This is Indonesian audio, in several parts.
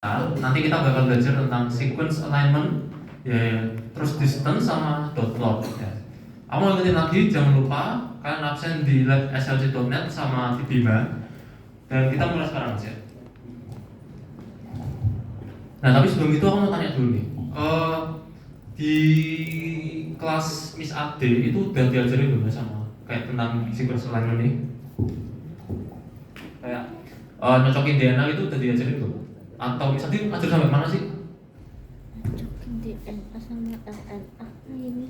Nanti kita bakal belajar tentang sequence alignment, ya, terus distance sama dot plot. Ya. Aku mau ingetin lagi, jangan lupa kalian absen di lab slc.net sama di Bima. Dan kita mulai sekarang aja. Nah, tapi sebelum itu aku mau tanya dulu nih. Di kelas Miss Ade itu udah diajarin belum sama kayak tentang sequence alignment ini? Kayak nyocokin DNA itu udah diajarin belum? Atau misalnya ajar sampai mana sih? Nyocokin DNA sama RNA ini.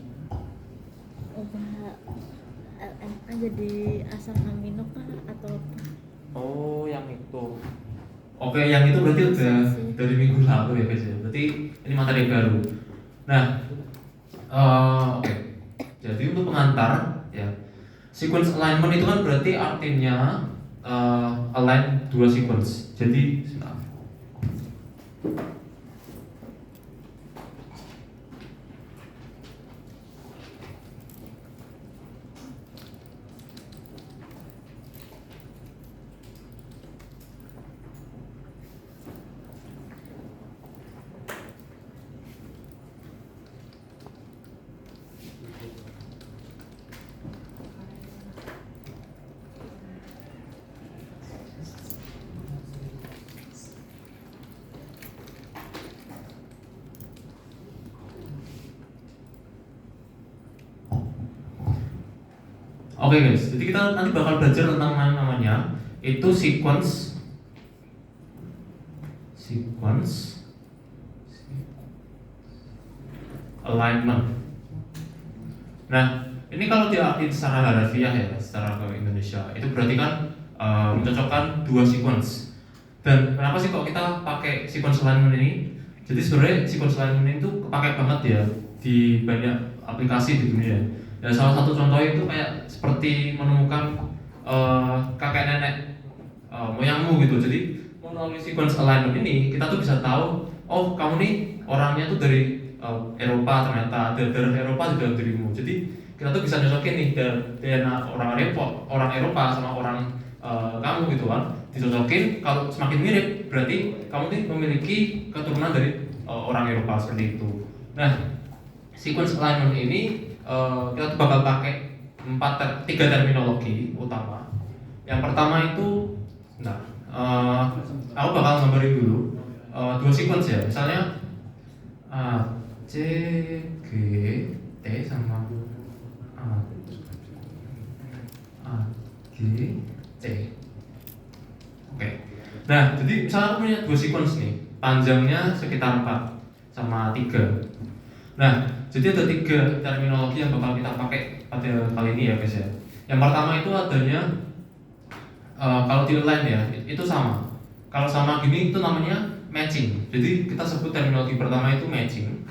Ubah RNA jadi asam amino kah atau apa? Oh, yang itu. Oke, yang itu berarti udah dari minggu lalu ya guys ya. Berarti ini materi baru. Nah, oke. Jadi untuk pengantar ya, sequence alignment itu kan berarti artinya align dua sequence. Jadi oke guys, jadi kita nanti bakal belajar tentang namanya itu sequence alignment. Nah, ini kalau diartikan secara harafiah ya, secara ke Indonesia, itu berarti kan mencocokkan dua sequence. Dan kenapa sih kok kita pakai sequence alignment ini? Jadi sebenarnya sequence alignment itu kepake banget ya di banyak aplikasi di dunia. Ya, salah satu contohnya itu kayak seperti menemukan kakek nenek moyangmu gitu. Jadi melalui sequence alignment ini kita tuh bisa tahu, oh kamu nih orangnya tuh dari Eropa, ternyata ada darah Eropa di dalam dirimu. Jadi kita tuh bisa nyocokin nih DNA orang Eropa sama orang kamu gitu kan, dicocokin. Kalau semakin mirip berarti kamu nih memiliki keturunan dari orang Eropa seperti itu. Nah, sequence alignment ini kita tuh bakal pakai tiga terminologi utama. Yang pertama itu, aku bakal gambarin dulu dua sequence ya. Misalnya A, C, G, T sama A, G, C. Oke. Nah, jadi misalnya aku punya dua sequence nih, panjangnya sekitar 4 sama 3. Nah, jadi ada tiga terminologi yang bakal kita pakai pada kali ini ya guys ya. Yang pertama itu adanya kalau di align ya, itu sama. Kalau sama gini itu namanya matching. Jadi kita sebut terminologi pertama itu matching.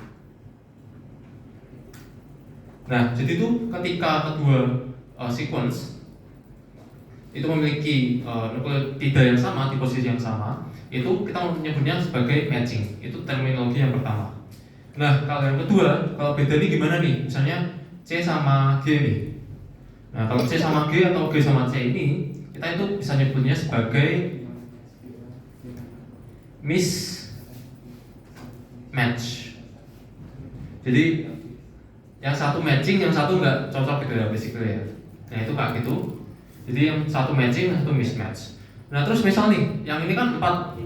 Nah, jadi itu ketika kedua sequence itu memiliki nukleotida yang sama di posisi yang sama, itu kita menyebutnya sebagai matching. Itu terminologi yang pertama. Nah, kalau yang kedua, kalau beda nih gimana nih? Misalnya C sama G nih. Nah, kalau C sama G atau G sama C ini, kita itu bisa nyebutnya sebagai mismatch. Jadi yang satu matching, yang satu nggak cocok gitu ya, basically ya. Nah, itu kayak gitu. Jadi yang satu matching, yang satu mismatch. Nah, terus misal nih, yang ini kan 4.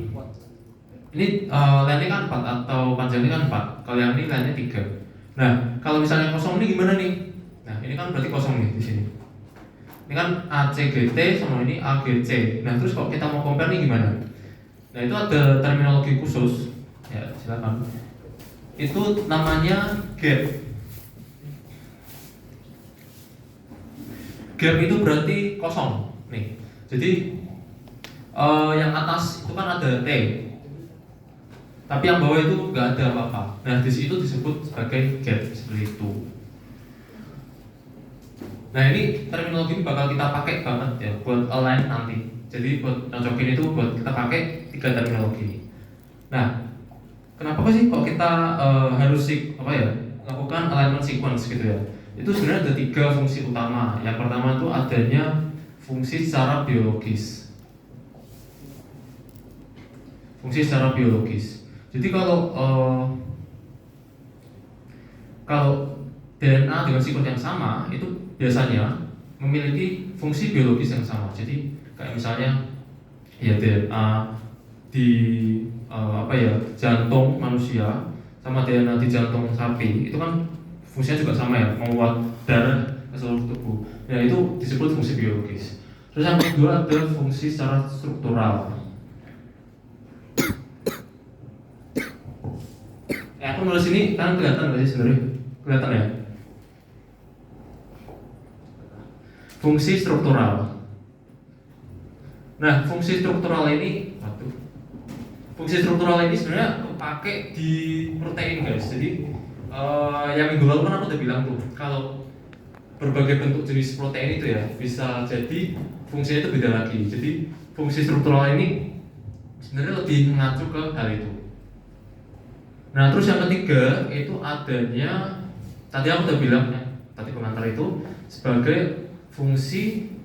Ini line-nya kan 4 atau panjangnya kan 4. Kalau yang ini line-nya 3. Nah, kalau misalnya kosong ini gimana nih? Nah, ini kan berarti kosong nih di sini. Ini kan ACGT sama ini AGC. Nah, terus kalau kita mau compare nih gimana? Nah, itu ada terminologi khusus. Ya, silakan. Itu namanya gap. Gap itu berarti kosong nih. Jadi yang atas itu kan ada T, tapi yang bawah itu nggak ada apa-apa. Nah, di situ disebut sebagai gap seperti itu. Nah, ini terminologi ini bakal kita pakai banget ya buat align nanti. Jadi buat nyocokin itu buat kita pakai tiga terminologi. Nah, kenapa sih kok kita harus lakukan alignment sequence gitu ya? Itu sebenarnya ada 3 fungsi utama. Yang pertama itu adanya fungsi secara biologis. fungsi secara biologis. Jadi kalau DNA dengan sekuen yang sama itu biasanya memiliki fungsi biologis yang sama. Jadi kayak misalnya ya DNA di jantung manusia sama DNA di jantung sapi itu kan fungsinya juga sama ya, membuat darah ke seluruh tubuh. Ya itu disebut fungsi biologis. Terus yang kedua ada fungsi secara struktural. Aku nulis ini kan kelihatan nggak sih sebenarnya? Kelihatan ya? Fungsi struktural. Nah, fungsi struktural ini, fungsi struktural ini sebenarnya pakai di protein guys. Jadi yang minggu lalu kan aku udah bilang tuh, kalau berbagai bentuk jenis protein itu ya bisa jadi fungsinya itu beda lagi. Jadi fungsi struktural ini sebenarnya lebih mengacu ke hal itu. Nah, terus yang ketiga itu adanya, tadi aku udah bilang ya, tadi pengantar itu sebagai fungsi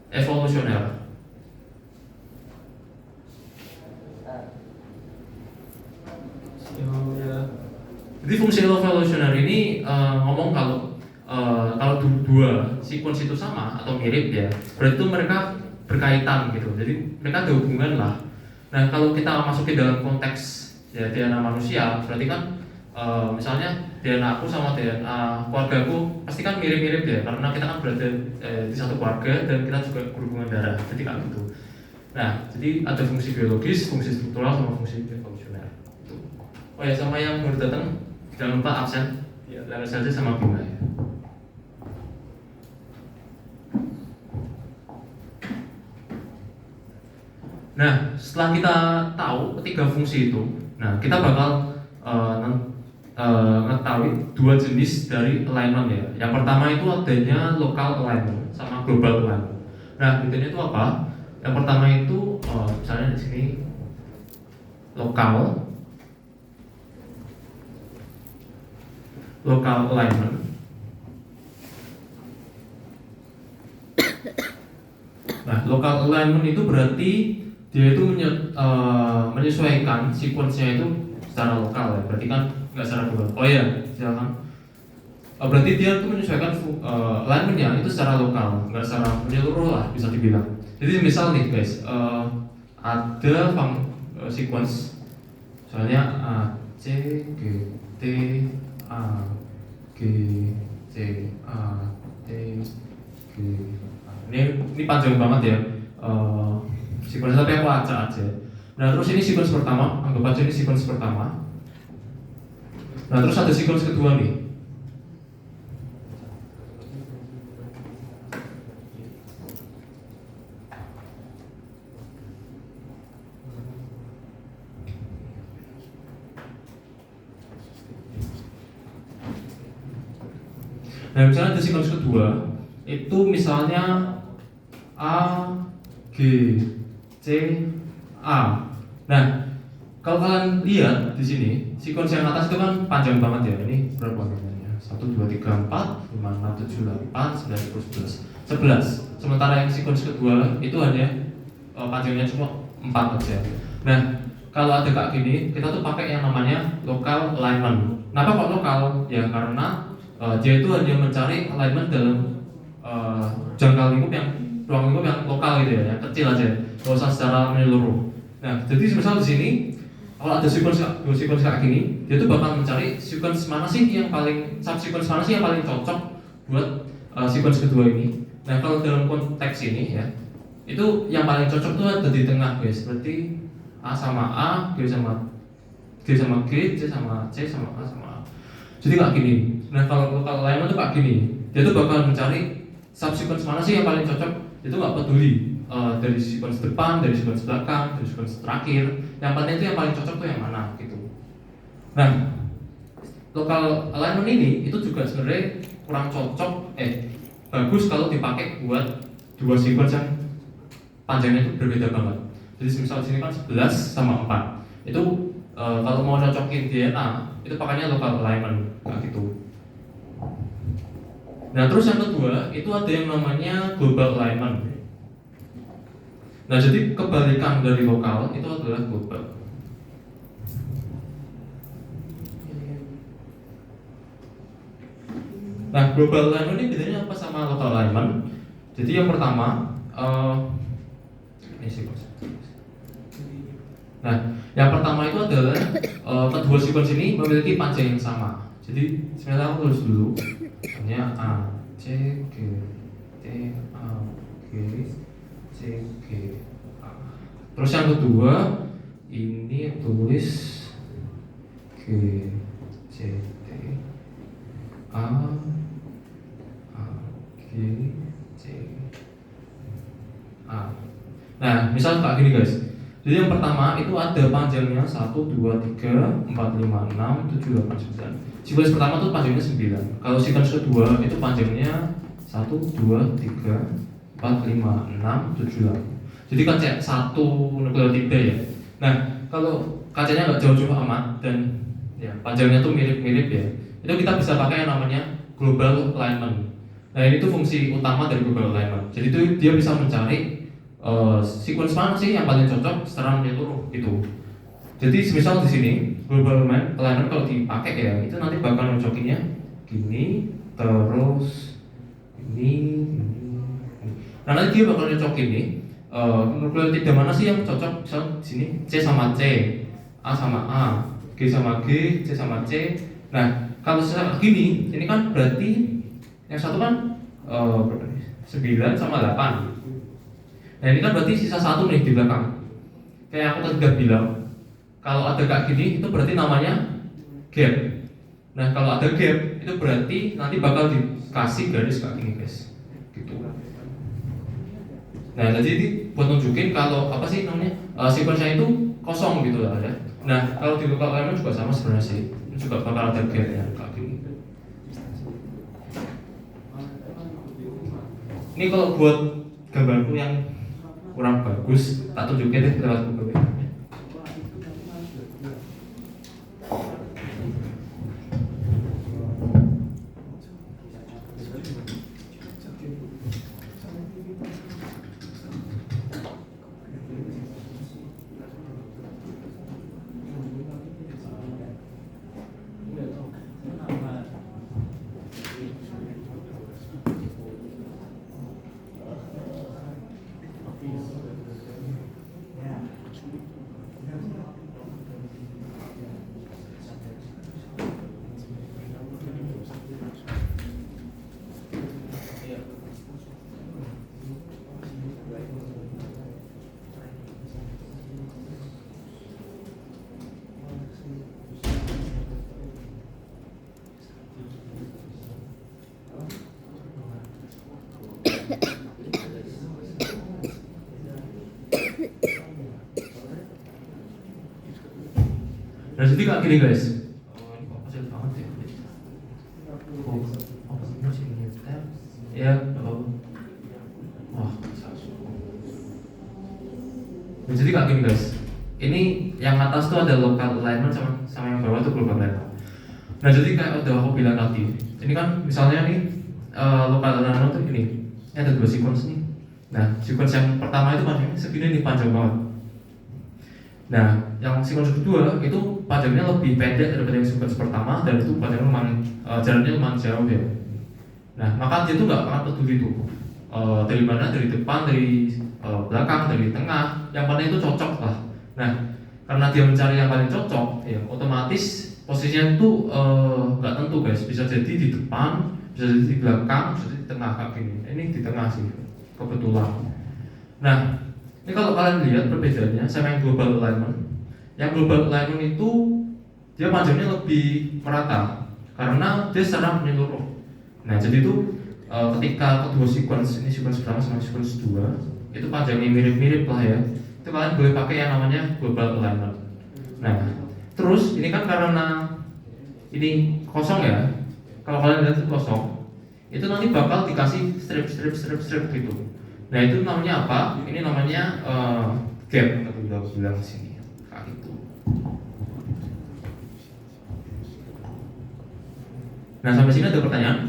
evolusioner. Jadi fungsi evolusioner ini ngomong kalau dua sequence itu sama atau mirip ya, berarti itu mereka berkaitan gitu. Jadi mereka ada hubungan lah. Nah, kalau kita masukin dalam konteks ya DNA manusia, berarti kan misalnya DNA aku sama DNA keluargaku pasti kan mirip-mirip ya, karena kita kan berada di satu keluarga dan kita juga berhubungan darah, jadi kan gitu. Nah, jadi ada fungsi biologis, fungsi struktural, sama fungsi evolusioner. Oh ya, sama yang baru datang jangan lupa absen, ya, lalu saja sama Bima ya. Nah, setelah kita tahu ketiga fungsi itu, nah kita bakal mengetahui dua jenis dari alignment ya. Yang pertama itu adanya local alignment sama global alignment. Nah, bedanya itu apa? Yang pertama itu misalnya di sini local alignment. Nah, local alignment itu berarti dia itu menyesuaikan sequence-nya itu secara lokal ya, berarti kan nggak secara global. Oh iya, silakan. Berarti dia itu menyesuaikan alignment-nya itu secara lokal, nggak secara menyeluruh lah bisa dibilang. Jadi misal nih guys, ada sequence, soalnya A C G T A G C A T G. Ini panjang banget ya. Sequence tapi aku acak aja. Nah, terus ini sequence pertama, anggap aja ini sequence pertama. Nah, terus ada sequence kedua nih. Nah, misalnya ada sequence kedua, itu misalnya A G C A. Nah, kalau kalian lihat di sini, sequence yang atas itu kan panjang banget ya. Ini berapa namanya? 1 2 3 4 5 6 7 8 9 10 11. Sementara yang sequence kedua itu hanya panjangnya cuma 4 aja. Nah, kalau ada kayak gini, kita tuh pakai yang namanya local alignment. Kenapa kok lokal? Ya karena dia itu hanya mencari alignment dalam jangka lingkup ruang lingkup yang lokal gitu ya, yang kecil aja, nggak usah secara menyeluruh. Nah, jadi misal di sini kalau ada sequence kayak gini, dia tuh bakal mencari sequence mana sih yang paling subsequence mana sih yang paling cocok buat sequence kedua ini. Nah, kalau dalam konteks ini ya, itu yang paling cocok tuh ada di tengah guys. Berarti A sama A, G sama G, C sama C sama A sama A. Jadi kayak gini. Nah, kalau alignment tuh kayak gini, dia tuh bakal mencari subsequence mana sih yang paling cocok. Itu nggak peduli dari sequence depan, dari sequence belakang, dari sequence terakhir. Yang penting itu yang paling cocok tuh yang mana gitu. Nah, local alignment ini itu juga sebenarnya kurang cocok, bagus kalau dipakai buat dua sequence yang panjangnya itu berbeda banget. Jadi misal sini kan 11 sama 4. Itu kalau mau cocokin DNA itu pakainya local alignment kayak gitu. Nah, terus yang kedua itu ada yang namanya global alignment. Nah, jadi kebalikan dari lokal itu adalah global. Nah, global alignment ini bedanya apa sama local alignment? Jadi yang pertama, ini sih, Bos. Nah, yang pertama itu adalah kedua sequence ini memiliki panjang yang sama. Jadi sebenarnya aku tulis dulu, hanya A, C, G, T, A, G, C, G, A. Terus yang kedua ini tulis G, C, T, A, G, C, A. Nah, misal kayak gini guys. Jadi yang pertama itu ada panjangnya 1, 2, 3, 4, 5, 6, 7, 8, 9. Sequence pertama itu panjangnya 9. Kalau sequence kedua itu panjangnya 1, 2, 3, 4, 5, 6, 7, 8. Jadi kaca satu nukleotida ya. Nah, kalau kacanya nggak jauh-jauh amat dan ya panjangnya tuh mirip-mirip ya, itu kita bisa pakai yang namanya global alignment. Nah, ini tuh fungsi utama dari global alignment. Jadi itu dia bisa mencari sequence mana sih yang paling cocok secara menyeluruh gitu. Jadi semisal di sini global alignment kalau dipakai ya itu nanti bakal nyocokinnya gini terus ini. Nah, nanti dia bakal nyocokin nih nukleotida mana sih yang cocok. Misal di sini C sama C, A sama A, G sama G, C sama C. Nah, kalau secara gini ini kan berarti yang satu kan 9 sama 8. Nah, ini kan berarti sisa 1 nih di belakang. Kayak aku tadi udah bilang, kalau ada kayak gini itu berarti namanya gap. Nah, kalau ada gap itu berarti nanti bakal dikasih garis kayak gini guys, gitu. Nah, jadi ini buat nunjukin kalau apa sih namanya sequence-nya itu kosong gitu lah ya. Nah, kalau di local alignment juga sama sebenarnya sih, juga bakal ada gap-nya kayak gini. Ini kalau buat gambarku yang kurang bagus, tak tunjukin deh lewat buku. Nah, jadi kayak gini guys. Ini kok kecil banget ya. Ya, wah, nah, jadi kayak gini guys. Ini yang atas tuh ada local alignment sama yang bawah tuh global alignment. Nah, jadi kayak udah aku bilang tadi, ini kan misalnya nih local alignment tuh ini ada dua sequence nih. Nah, sequence yang pertama itu panjangnya segini nih, panjang banget. Nah, yang sequence kedua itu panjangnya lebih pendek daripada yang sequence pertama dan itu panjangnya jaraknya lumayan jauh ya. Nah, maka dia tuh nggak akan peduli tuh dari mana, dari depan, dari belakang, dari tengah, yang mana itu cocok lah. Nah, karena dia mencari yang paling cocok, ya otomatis posisinya itu nggak tentu guys. Bisa jadi di depan, bisa jadi di belakang, bisa jadi di tengah kayak gini. Ini di tengah sih, kebetulan. Nah, ini kalau kalian lihat perbedaannya sama yang global alignment. Yang global alignment itu dia panjangnya lebih merata karena dia secara menyeluruh. Nah, jadi itu ketika kedua sequence, ini sequence pertama sama sequence 2 itu panjangnya mirip-mirip lah ya. Itu kalian boleh pakai yang namanya global alignment. Nah, terus ini kan karena ini kosong ya. Kalau kalian lihat itu kosong, itu nanti bakal dikasih strip gitu. Nah, itu namanya apa? Ini namanya gap, aku udah bilang di sini. Kayak itu. Nah, sampai sini ada pertanyaan?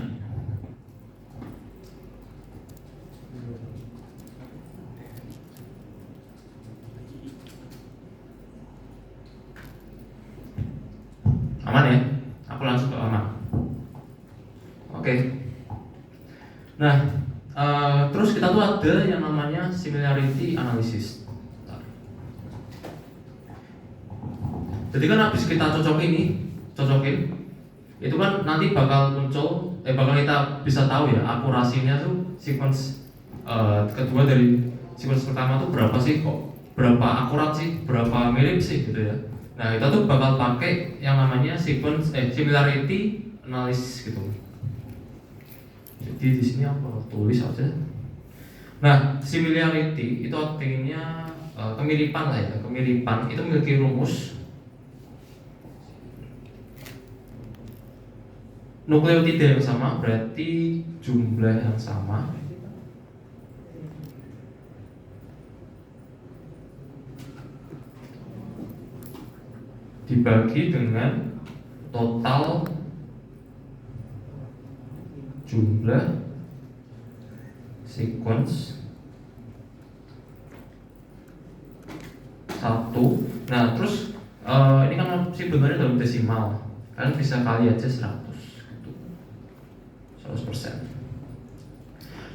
aman ya, aku langsung ke aman. Oke. Nah, terus kita tuh ada yang namanya similarity analysis. Jadi kan habis kita cocokin, itu kan nanti bakal muncul, bakal kita bisa tahu ya akurasinya tuh sequence kedua dari sequence pertama tuh berapa sih, kok berapa akurat sih, berapa mirip sih gitu ya. Nah kita tuh bakal pakai yang namanya sequence similarity analysis gitu. Jadi di sini aku tulis aja. Nah similarity itu artinya kemiripan lah ya, kemiripan itu memiliki rumus nukleotida yang sama berarti jumlah yang sama dibagi dengan total jumlah sequence satu. Nah terus ini kan sebenarnya dalam desimal, kalian bisa kali aja 100%.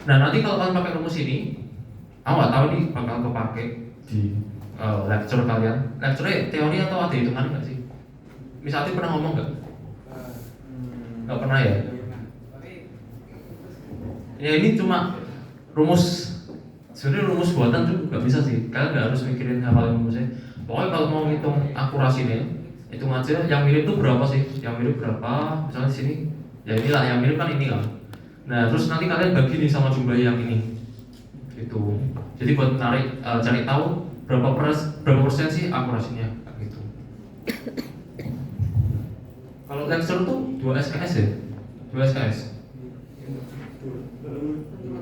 Nah nanti kalau kalian pakai rumus ini, aku nggak tahu nih bakal kepake di lecture kalian. Lecture teori atau ada hitungan nggak sih? Misalnya pernah ngomong nggak? Nggak pernah ya? Ya ini cuma rumus. Sebenarnya rumus buatan tuh nggak bisa sih. Kalian nggak harus mikirin hafalin rumusnya. Pokoknya kalau mau ngitung akurasinya, hitung aja yang mirip tuh berapa sih? Yang mirip berapa? Misalnya di sini. Ya inilah yang mirip kan ini kan. Nah terus nanti kalian bagi nih sama jumlah yang ini, gitu. Jadi buat cari tahu berapa persen sih akurasinya, gitu. Kalau lecture tuh 2 SKS ya, 2 SKS.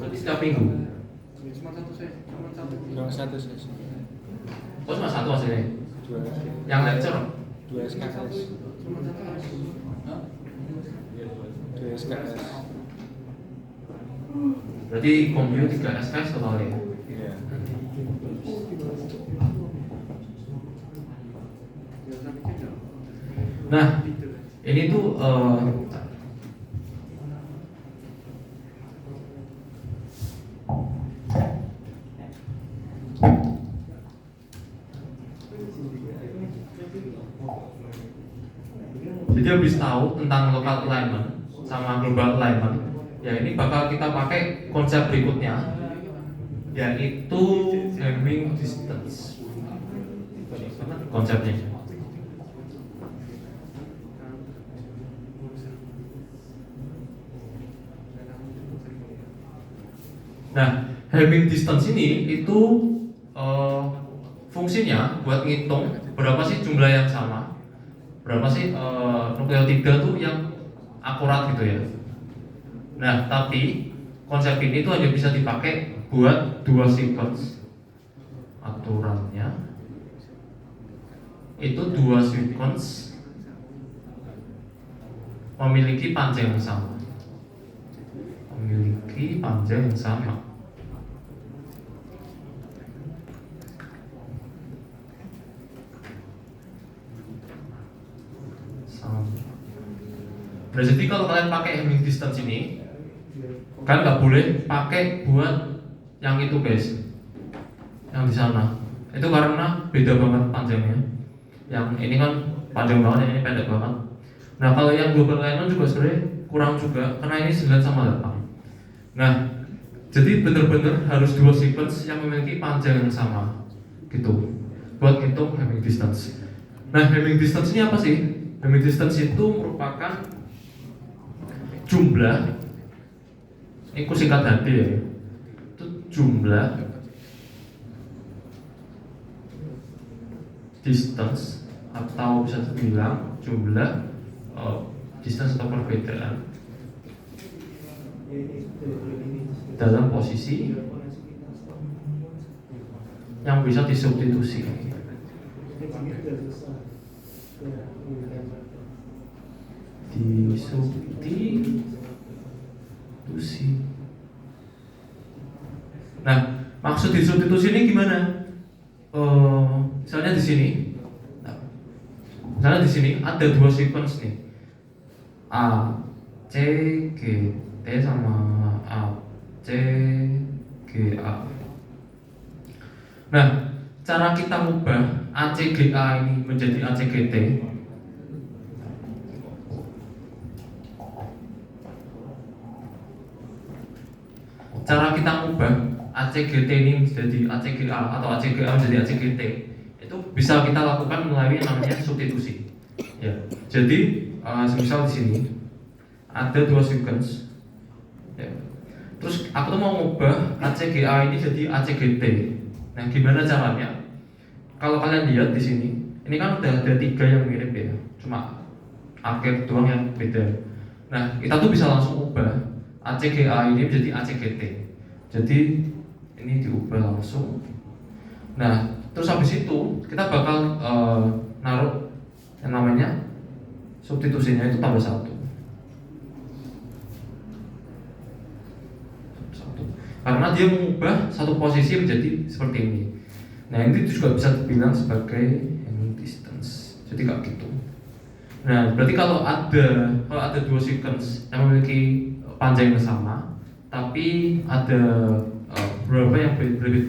Tapi setiap minggu. Cuma satu sesi. Oh cuma satu hasilnya. 2 Yang lecture 2 SKS. 2 SKS. berarti kombio 3 SKS totalnya. Iya. Nah ini tuh jadi habis tahu tentang local alignment sama global alignment, ya ini bakal kita pakai konsep berikutnya, yaitu Hamming distance. Konsepnya. Nah, Hamming distance ini itu fungsinya buat ngitung berapa sih jumlah yang sama, berapa sih nukleotida tuh yang akurat gitu ya. Nah, tapi konsep ini tuh hanya bisa dipakai buat 2 sequence. Aturannya itu 2 sequence memiliki panjang yang sama. Memiliki panjang yang sama. Nah, jadi kalau kalian pakai Hamming distance ini, kalian nggak boleh pakai buat yang itu guys, yang di sana. Itu karena beda banget panjangnya. Yang ini kan panjang banget, yang ini pendek banget. Nah kalau yang global alignment juga sebenarnya kurang juga, karena ini 9 sama 8. Nah jadi benar-benar harus 2 sequence yang memiliki panjang yang sama, gitu, buat hitung Hamming distance. Nah Hamming distance ini apa sih? Hamming distance itu merupakan jumlah, ini ku singkat nanti ya, itu jumlah distance atau bisa dibilang jumlah distance atau perbedaan dalam posisi yang bisa disubstitusi. Nah, maksud disubstitusi ini gimana? Misalnya di sini, Misalnya di sini ada dua sequence nih, A, C, G, T sama A, C, G, A. Nah, cara kita mengubah A, C, G, A ini menjadi A, C, G, T. Cara kita mengubah A, C, G, T ini menjadi A, C, G, A atau A, C, G, A menjadi A, C, G, T itu bisa kita lakukan melalui yang namanya substitusi. Ya, jadi semisal di sini ada dua sequence. Ya. Terus aku tuh mau mengubah A, C, G, A ini jadi A, C, G, T. Nah, gimana caranya? Kalau kalian lihat di sini, ini kan udah ada tiga yang mirip ya, cuma akhir doang yang beda. Nah, kita tuh bisa langsung ubah A, C, G, A ini menjadi A, C, G, T. Jadi ini diubah langsung. Nah, terus habis itu kita bakal naruh yang namanya substitusinya itu tambah satu. Karena dia mengubah satu posisi menjadi seperti ini. Nah, ini juga bisa dibilang sebagai Hamming distance. Jadi kayak gitu. Nah, berarti kalau ada dua sequence yang memiliki panjang yang sama, tapi ada beberapa yang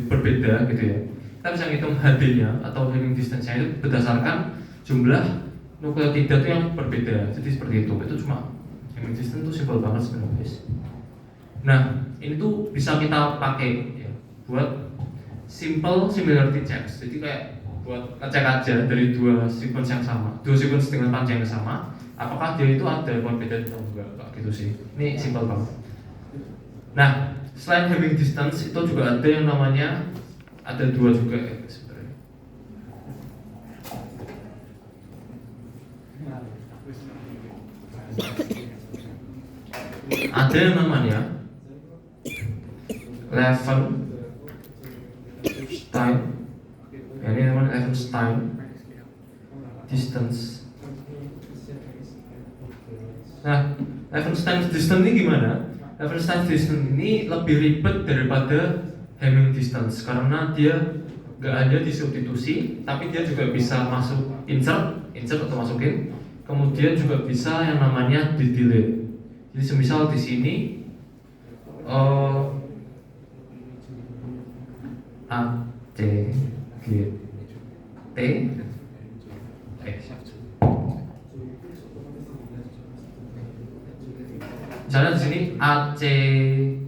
berbeda gitu ya. Kita bisa ngitung HD-nya atau Hamming distance-nya itu berdasarkan jumlah nukleotida itu yang berbeda. Jadi seperti itu. Itu cuma Hamming distance itu simpel banget sebenarnya, guys. Nah, ini tuh bisa kita pakai ya, buat simple similarity checks. Jadi kayak buat ngecek aja dari dua sequence yang sama, dua sequence dengan panjang yang sama, apakah dia itu ada perbedaan atau enggak, kayak gitu sih. Ini simple banget. Nah, selain Hamming distance itu juga ada yang namanya ada dua juga ya, sebenarnya. Ada yang namanya Levenshtein, ya, ini namanya Levenshtein distance. Nah, Levenshtein distance ini gimana? Levenshtein distance ini lebih ribet daripada Hamming distance karena dia nggak hanya disubstitusi, tapi dia juga bisa masuk insert atau masukin, kemudian juga bisa yang namanya di delete. Jadi semisal di sini A, C, G, T, misalnya di sini A, C,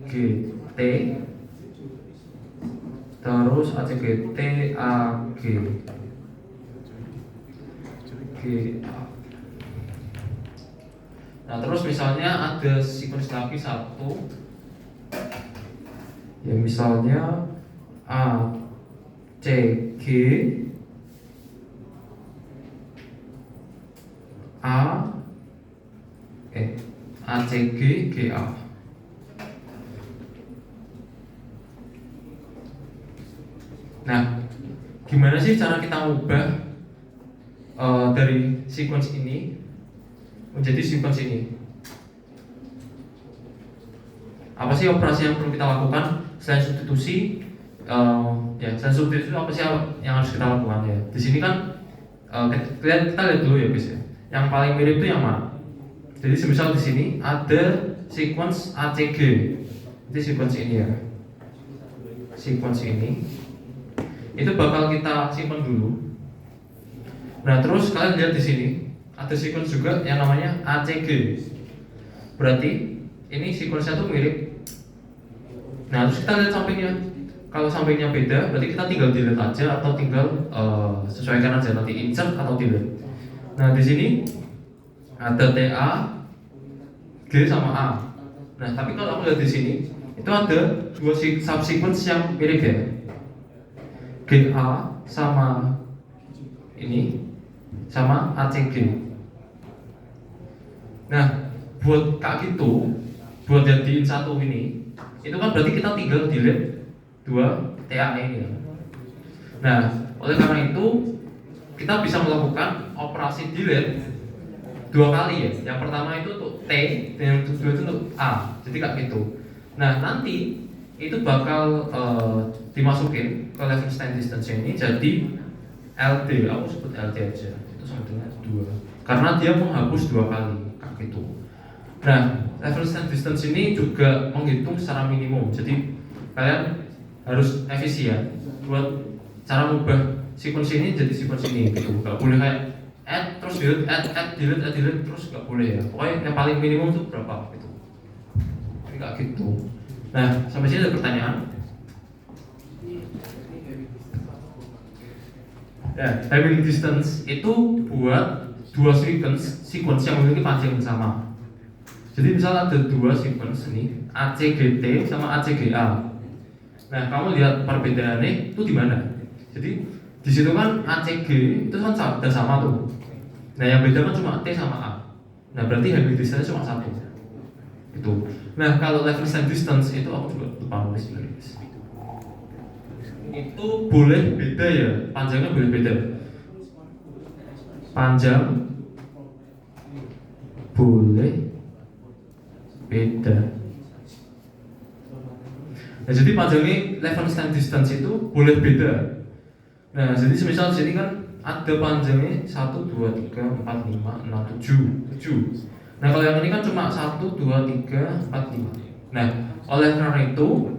G, T, terus A, C, G, T, A, G, G, A. Nah, terus misalnya ada sequence lagi satu, ya misalnya A, C, G, A, A, C, G, G, A. Nah, gimana sih cara kita ubah dari sequence ini menjadi sequence ini? Apa sih operasi yang perlu kita lakukan selain substitusi? Ya, selain substitusi apa sih yang harus kita lakukan ya? Di sini kan kita lihat dulu ya guys ya. Yang paling mirip itu yang mana? Jadi semisal di sini ada sequence ACG. Jadi sequence ini ya. Sequence ini itu bakal kita simpan dulu. Nah, terus kalian lihat di sini ada sequence juga yang namanya ACG. Berarti ini sequence-nya tuh mirip. Nah, terus kita lihat sampingnya. Kalau sampingnya beda, berarti kita tinggal delete aja atau tinggal sesuaikan aja nanti insert atau delete. Nah, di sini ada TA, G sama A. Nah, tapi kalau aku lihat di sini itu ada dua subsequence yang mirip ya. GA sama ini sama ACG. Nah, buat kayak gitu, buat jadiin satu ini, itu kan berarti kita tinggal delete dua TA ini. Nah, oleh karena itu kita bisa melakukan operasi delete dua kali ya. Yang pertama itu untuk T dan yang kedua itu untuk A. Jadi kayak gitu. Nah, nanti itu bakal dimasukin ke Levenshtein distance ini jadi LD, aku sebut LD aja, itu sama dengan 2 karena dia menghapus 2 kali kayak gitu. Nah, level stand distance ini juga menghitung secara minimum, jadi kalian harus efisien buat cara mengubah sequence ini jadi sequence ini gitu. Gak boleh kayak add terus delete, add delete terus, gak boleh ya. Pokoknya yang paling minimum itu berapa gitu. Ini gak gitu. Nah, sampai sini ada pertanyaan? Ya, timing distance itu buat 2 sequence yang memiliki panjang yang sama. Jadi misalnya ada 2 sequence nih, ACGT sama ACGA. Nah, kamu lihat perbedaannya itu di mana? Jadi di situ kan ACG itu kan udah sama tuh. Nah, yang beda kan cuma T sama A. Nah, berarti timing distance cuma 1. Itu. Nah, kalau level stand distance itu aku juga lupa nulis sebenarnya. Itu boleh beda ya, panjangnya boleh beda. Panjang boleh beda. Nah, jadi panjangnya level stand distance itu boleh beda. Nah, jadi semisal di sini kan ada panjangnya 1, 2, 3, 4, 5, 6, 7. Nah, kalau yang ini kan cuma 1, 2, 3, 4, 5. Nah, oleh karena itu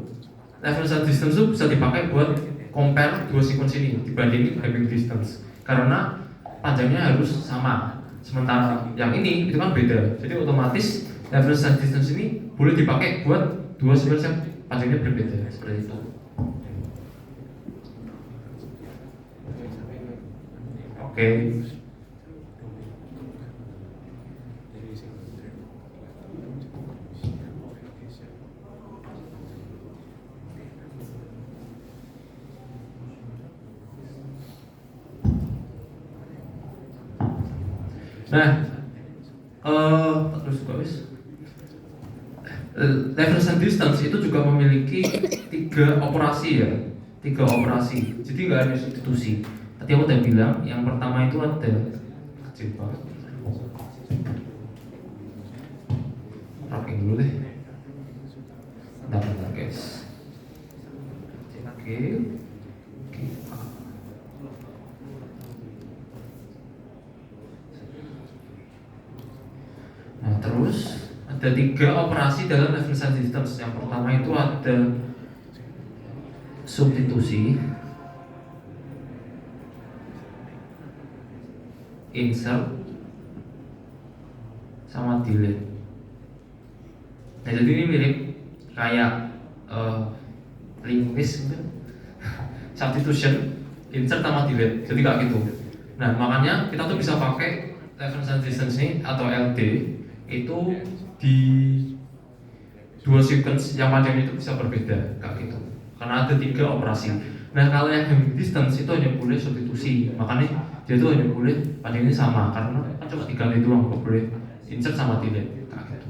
level stand distance itu bisa dipakai buat compare 2 sequence ini dibandingin timing distance karena panjangnya harus sama. Sementara yang ini itu kan beda. Jadi otomatis level stand distance ini boleh dipakai buat 2 sequence yang panjangnya berbeda seperti itu. Oke. Nah, terus juga wis. Level stand distance itu juga memiliki 3 operasi ya, 3 operasi. Jadi nggak ada substitusi. Tadi aku udah bilang, yang pertama itu ada kecil banget. Rapiin dulu deh. Bentar guys. Oke. Nah, terus ada 3 operasi dalam level stand distance. Yang pertama itu ada substitusi, insert, sama delete. Nah, jadi ini mirip kayak linguist gitu. Substitution, insert sama delete. Jadi kayak gitu. Nah, makanya kita tuh bisa pakai level stand distance ini atau LD itu di 2 sequence yang panjangnya itu bisa berbeda kayak gitu. Karena ada 3 operasi. Nah, kalau yang timing distance itu hanya boleh substitusi. Makanya dia itu hanya boleh panjangnya sama karena kan cuma 3 kali doang, nggak boleh insert sama delete kayak gitu.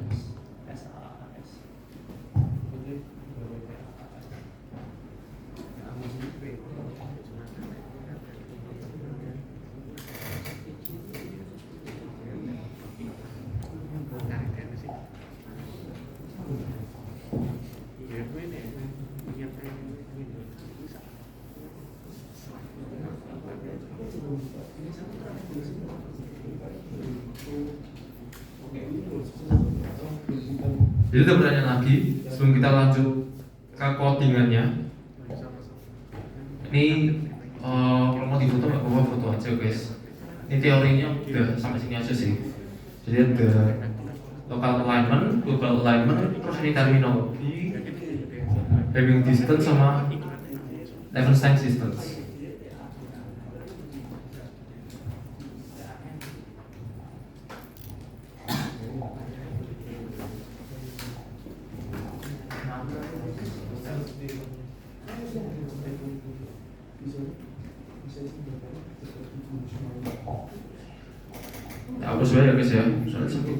Jadi ada pertanyaan lagi sebelum kita lanjut ke codingannya. Ini kalau mau difoto nggak bawa foto aja guys. Ini teorinya udah sampai sini aja sih. Jadi ada local alignment, global alignment, terus ini terminologi, timing distance sama level stand distance. Ya, hapus ya guys ya, soalnya sakit.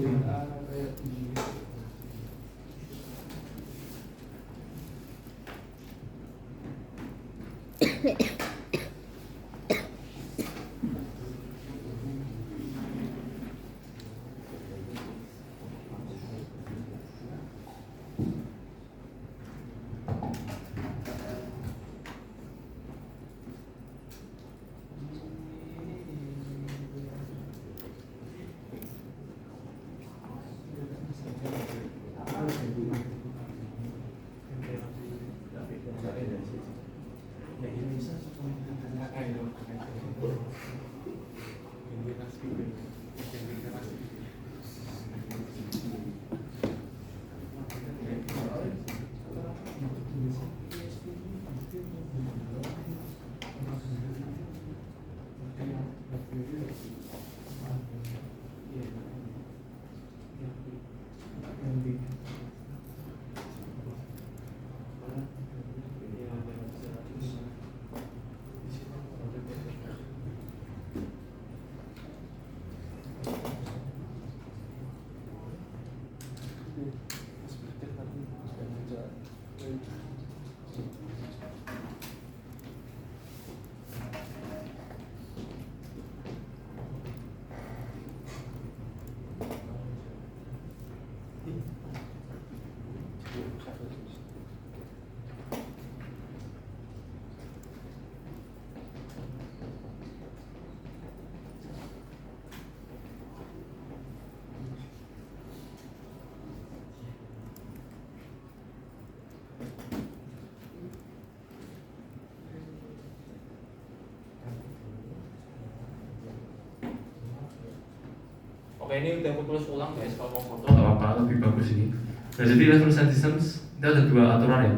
ini udah aku tulis ulang guys, kalau mau foto nggak apa-apa, lebih bagus ini. Nah jadi reference and distance itu ada dua aturan ya.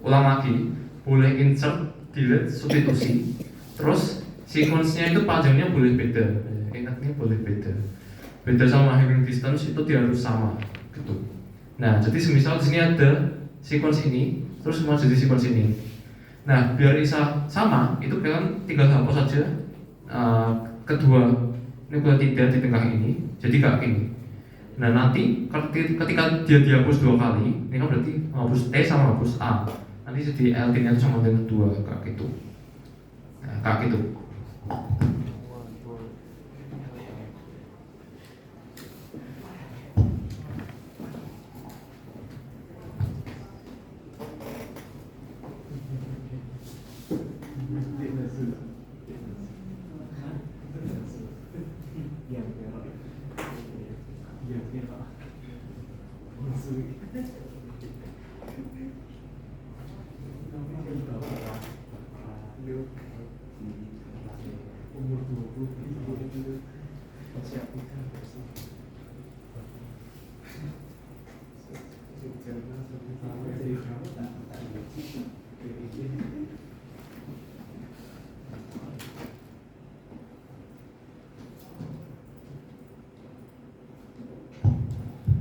Ulang lagi, boleh insert, delete, substitusi. Terus sequence-nya itu panjangnya boleh beda. Ingatnya boleh beda. Beda sama having distance itu dia harus sama gitu. Nah jadi semisal di sini ada sequence ini, terus mau jadi sequence ini. Nah biar bisa sama, itu kalian tinggal hapus saja kedua nukleotida di tengah ini, jadi kayak gini. Nah nanti ketika dia dihapus dua kali, ini kan berarti hapus T sama hapus A. Nanti jadi LT-nya itu sama dengan 2 kayak gitu. Nah, kayak gitu.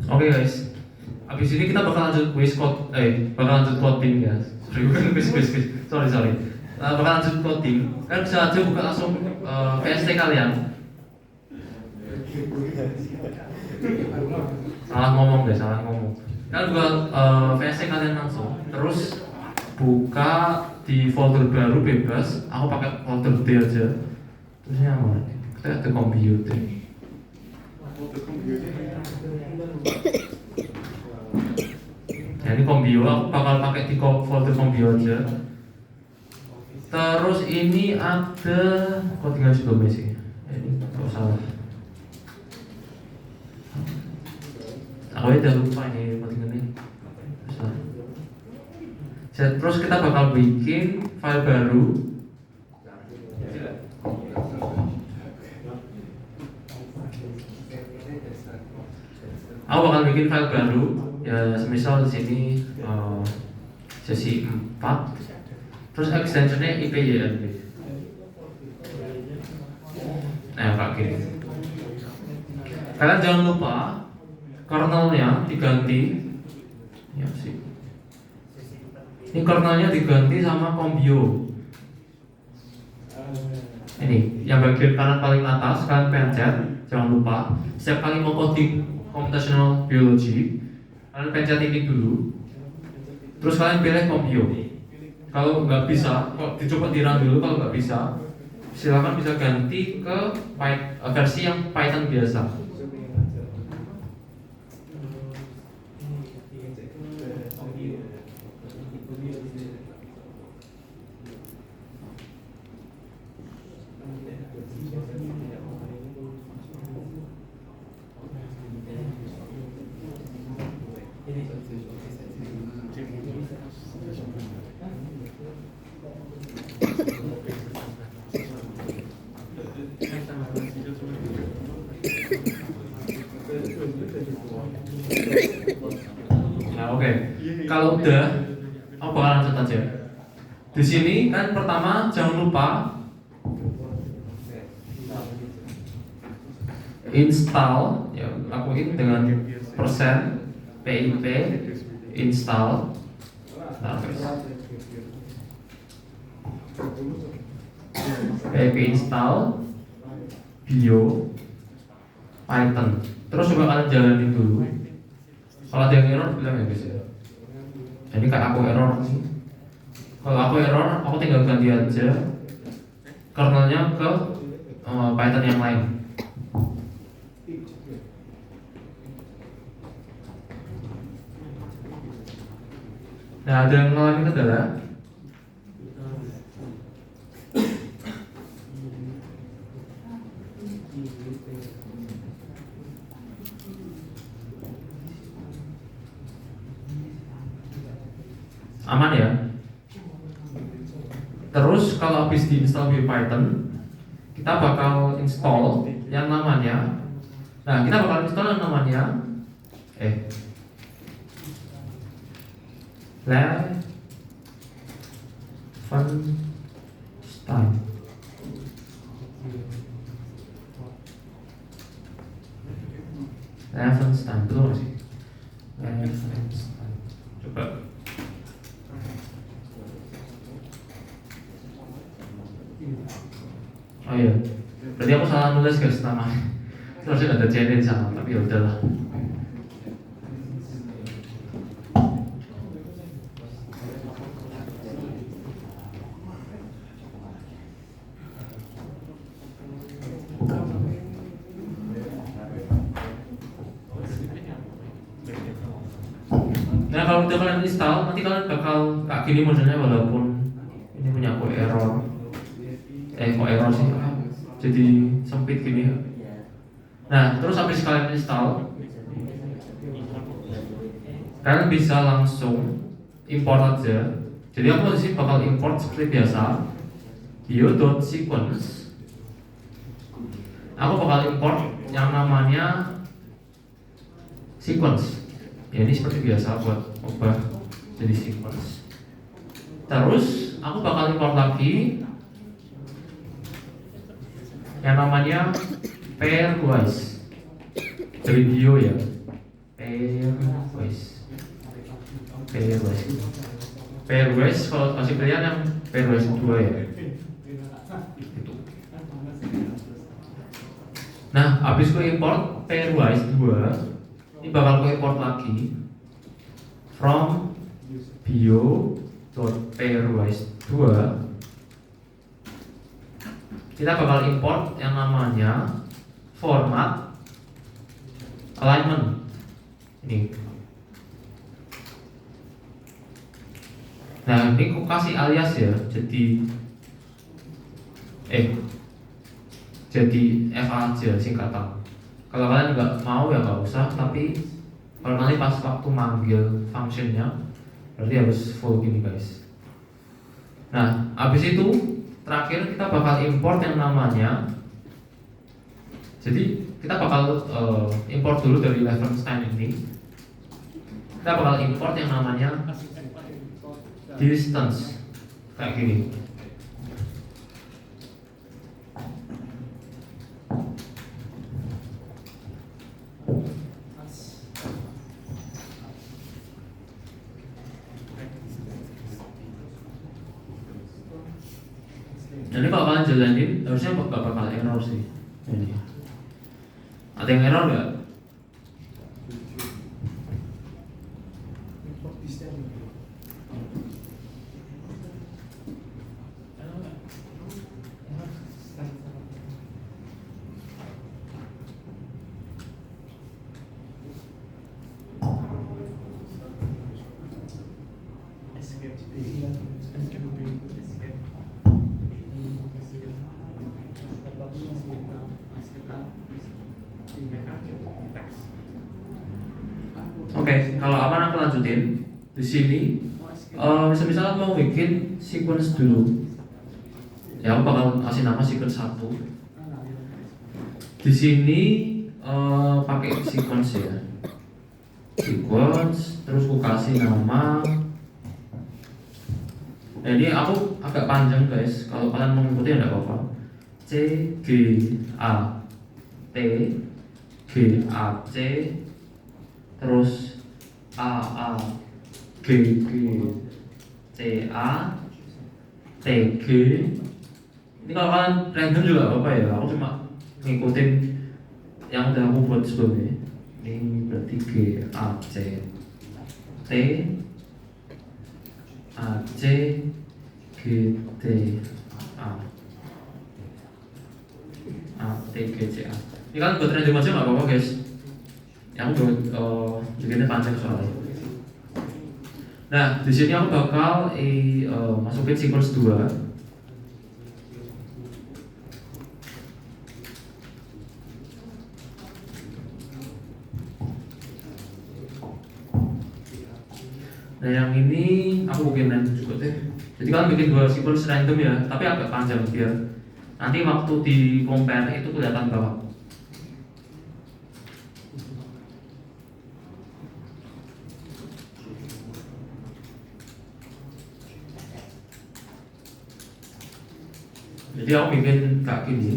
Oke guys, abis ini kita bakal lanjut bakal lanjut coding ya. Sorry. Bakal lanjut coding. Kalian bisa aja buka langsung VST kalian. Salah ngomong. Kalian buka VST kalian langsung. Terus buka di folder baru bebas. Aku pakai folder D aja. Terusnya apa? Kita ada komputer. Ya ini kombio, aku bakal pakai di folder kombio aja. Terus ini ada codingan sebelumnya sih. Ini kalau salah. Aku udah lupa ini codingan ini. Terus kita bakal bikin file baru. Aku bakal bikin file baru ya, semisal di sini sesi 4, terus extensionnya IPYLB. Nah kayak gini. Kalian jangan lupa kernelnya diganti. Ya sih. Ini kernelnya diganti sama Combio. Ini yang bagian kanan paling atas kalian pencet. Jangan lupa setiap kali mau coding computational biology, kalian pencet ini dulu. Terus kalian pilih Combio. Kalau nggak bisa, dicoba di-run dulu. Kalau nggak bisa, silakan bisa ganti ke versi yang Python biasa. Nah, oke. Kalau udah, aku bakal lanjut aja. Di sini kan pertama jangan lupa install, ya lakuin dengan %pip install. pip install bio Python. Terus coba kalian jalanin dulu. Kalau ada yang error bilang ya guys ya. Jadi kayak aku error nih. Kalau aku error, aku tinggal ganti aja kernelnya ke Python yang lain. Nah, ada yang mengalami kendala? Aman ya? Terus kalau habis diinstal di Python, kita bakal install yang namanya Nah, kita bakal install yang namanya Levenstein. Levenstein, betul nggak sih? Levenstein. Coba. Oh iya, berarti aku salah nulis guys namanya. Terus ada C di sana, tapi ya udahlah. Nah kalau udah kalian install, nanti kalian bakal kayak gini modelnya walaupun ini punya aku error. Kok error sih? Jadi sempit gini. Nah terus habis kalian install, kalian bisa langsung import aja. Jadi aku di sini bakal import seperti biasa. bio.sequence. Aku bakal import yang namanya sequence. Ya ini seperti biasa buat ubah jadi sequence. Terus aku bakal import lagi yang namanya pairwise dari bio ya. Pairwise kalau kasih pilihan yang pairwise 2 ya. Gitu. Nah, habis gue import pairwise 2, ini bakal gue import lagi from bio.pairwise 2. Kita bakal import yang namanya format alignment ini. Nah ini aku kasih alias ya, jadi F aja singkatan. Kalau kalian nggak mau ya nggak usah, tapi kalau nanti pas waktu manggil functionnya berarti harus full gini guys. Nah habis itu terakhir kita bakal import yang namanya, jadi kita bakal import dulu dari Levenstein ini. Kita bakal import yang namanya distance kayak gini. Jadi kalau kalian jalanin harusnya gak bakal error sih. Ini. Ada yang error nggak? Oke, kalau aman aku lanjutin. Di sini, misal mau bikin sequence dulu. Ya, aku bakal kasih nama sequence 1. Di sini pakai sequence ya. Sequence, terus aku kasih nama. Nah, ini aku agak panjang guys. Kalau kalian mau mengikuti tidak apa-apa. C G A T G A C terus A G G C A T G. Ini kalau kalian random juga apa ya, aku cuma ngikutin yang udah aku buat sebelumnya. Ini berarti G A C T A C G T A A T G C A. Ini kan buat random aja nggak apa-apa guys. Yang bikinnya panjang soalnya. Nah, di sini aku bakal masukin sequence 2. Nah, yang ini aku bikin random juga deh. Jadi kalian bikin 2 sequence random ya, tapi agak panjang biar nanti waktu di compare itu kelihatan banget. Jadi aku bikin kayak gini,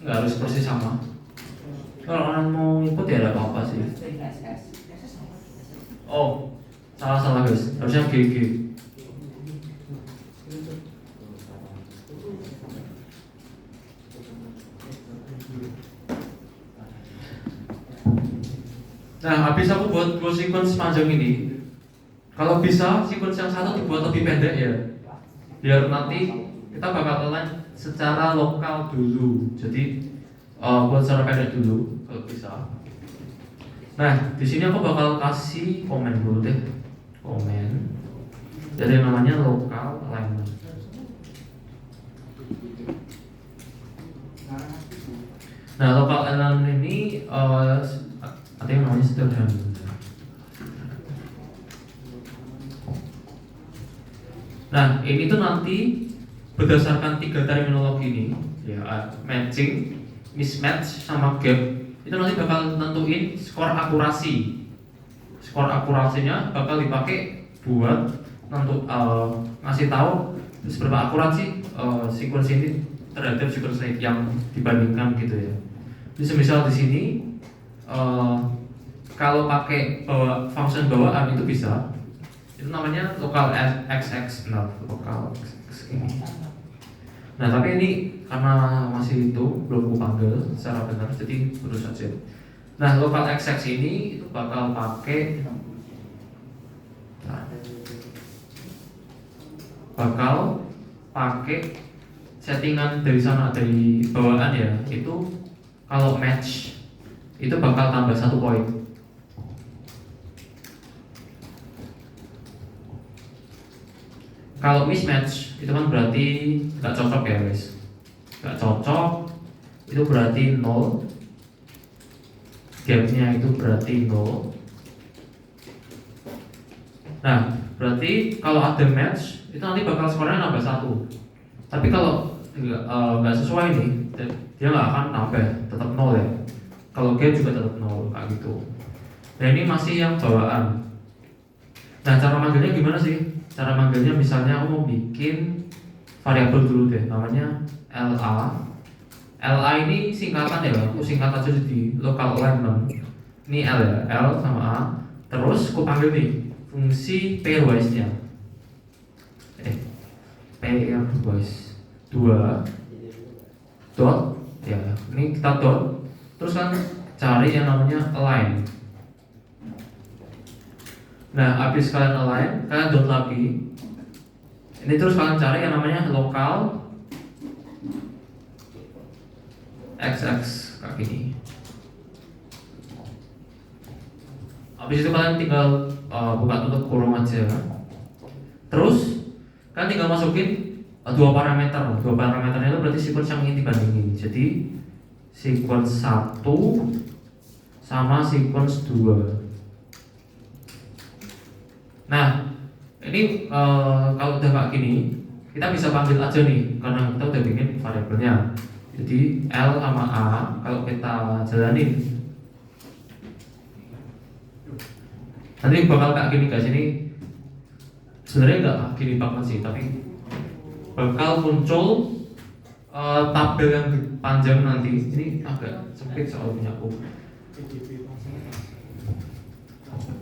nggak harus persis sama. Kalau orang mau ikut ya ada apa-apa sih. Oh, salah guys, harusnya GG. Nah, habis aku buat 2 sequence panjang ini. Kalau bisa sequence yang satu dibuat lebih pendek ya, biar nanti kita bakal online secara lokal dulu. Jadi buat secara pendek dulu kalau bisa. Nah, di sini aku bakal kasih komen dulu deh. Komen. Jadi namanya local alignment. Nah, local alignment ini ada yang namanya sederhana. Nah, ini tuh nanti berdasarkan 3 terminologi ini, ya, matching, mismatch, sama gap. Itu nanti bakal nentuin skor akurasi. Skor akurasinya bakal dipakai buat ngasih tahu seberapa akurat sih sequence ini terhadap sequence yang dibandingkan gitu ya. Jadi semisal di sini kalau pakai function bawaan itu bisa, itu namanya local xx, local xx ini. Nah, tapi ini karena masih itu belum kupanggil secara benar, jadi terus saja. Nah, local xx ini itu bakal pakai settingan dari sana, dari bawaan ya. Itu kalau match itu bakal tambah 1 poin. Kalau mismatch itu kan berarti nggak cocok ya guys. Nggak cocok itu berarti 0. Gapnya itu berarti 0. Nah, berarti kalau ada match itu nanti bakal skornya nambah 1. Tapi kalau nggak sesuai nih, dia nggak akan nambah, tetap 0 ya. Kalau gap juga tetap 0 kayak gitu. Nah, ini masih yang bawaan. Nah, cara manggilnya gimana sih? Cara manggilnya misalnya aku mau bikin variabel dulu deh, namanya LA. LA ini singkatan ya, aku singkat aja di local alignment. Ini L ya, L sama A. Terus aku panggil nih fungsi pairwise-nya. Pairwise 2 dot ya, ini kita dot. Terus kan cari yang namanya align. Nah, habis kalian align, kalian dot lagi. Ini terus kalian cari yang namanya local xx kayak gini. Habis itu kalian tinggal buka tutup kurung aja. Terus kalian tinggal masukin 2 parameter. 2 parameternya itu berarti sequence yang ingin dibandingin. Jadi sequence 1 sama sequence 2. Nah, ini kalau udah kayak gini, kita bisa panggil aja nih, karena kita udah bikin variabelnya. Jadi L sama A kalau kita jalanin, nanti bakal kayak gini guys. Ini sebenarnya nggak gini banget sih, tapi bakal muncul tabel yang panjang nanti. Ini agak sempit soal punya aku.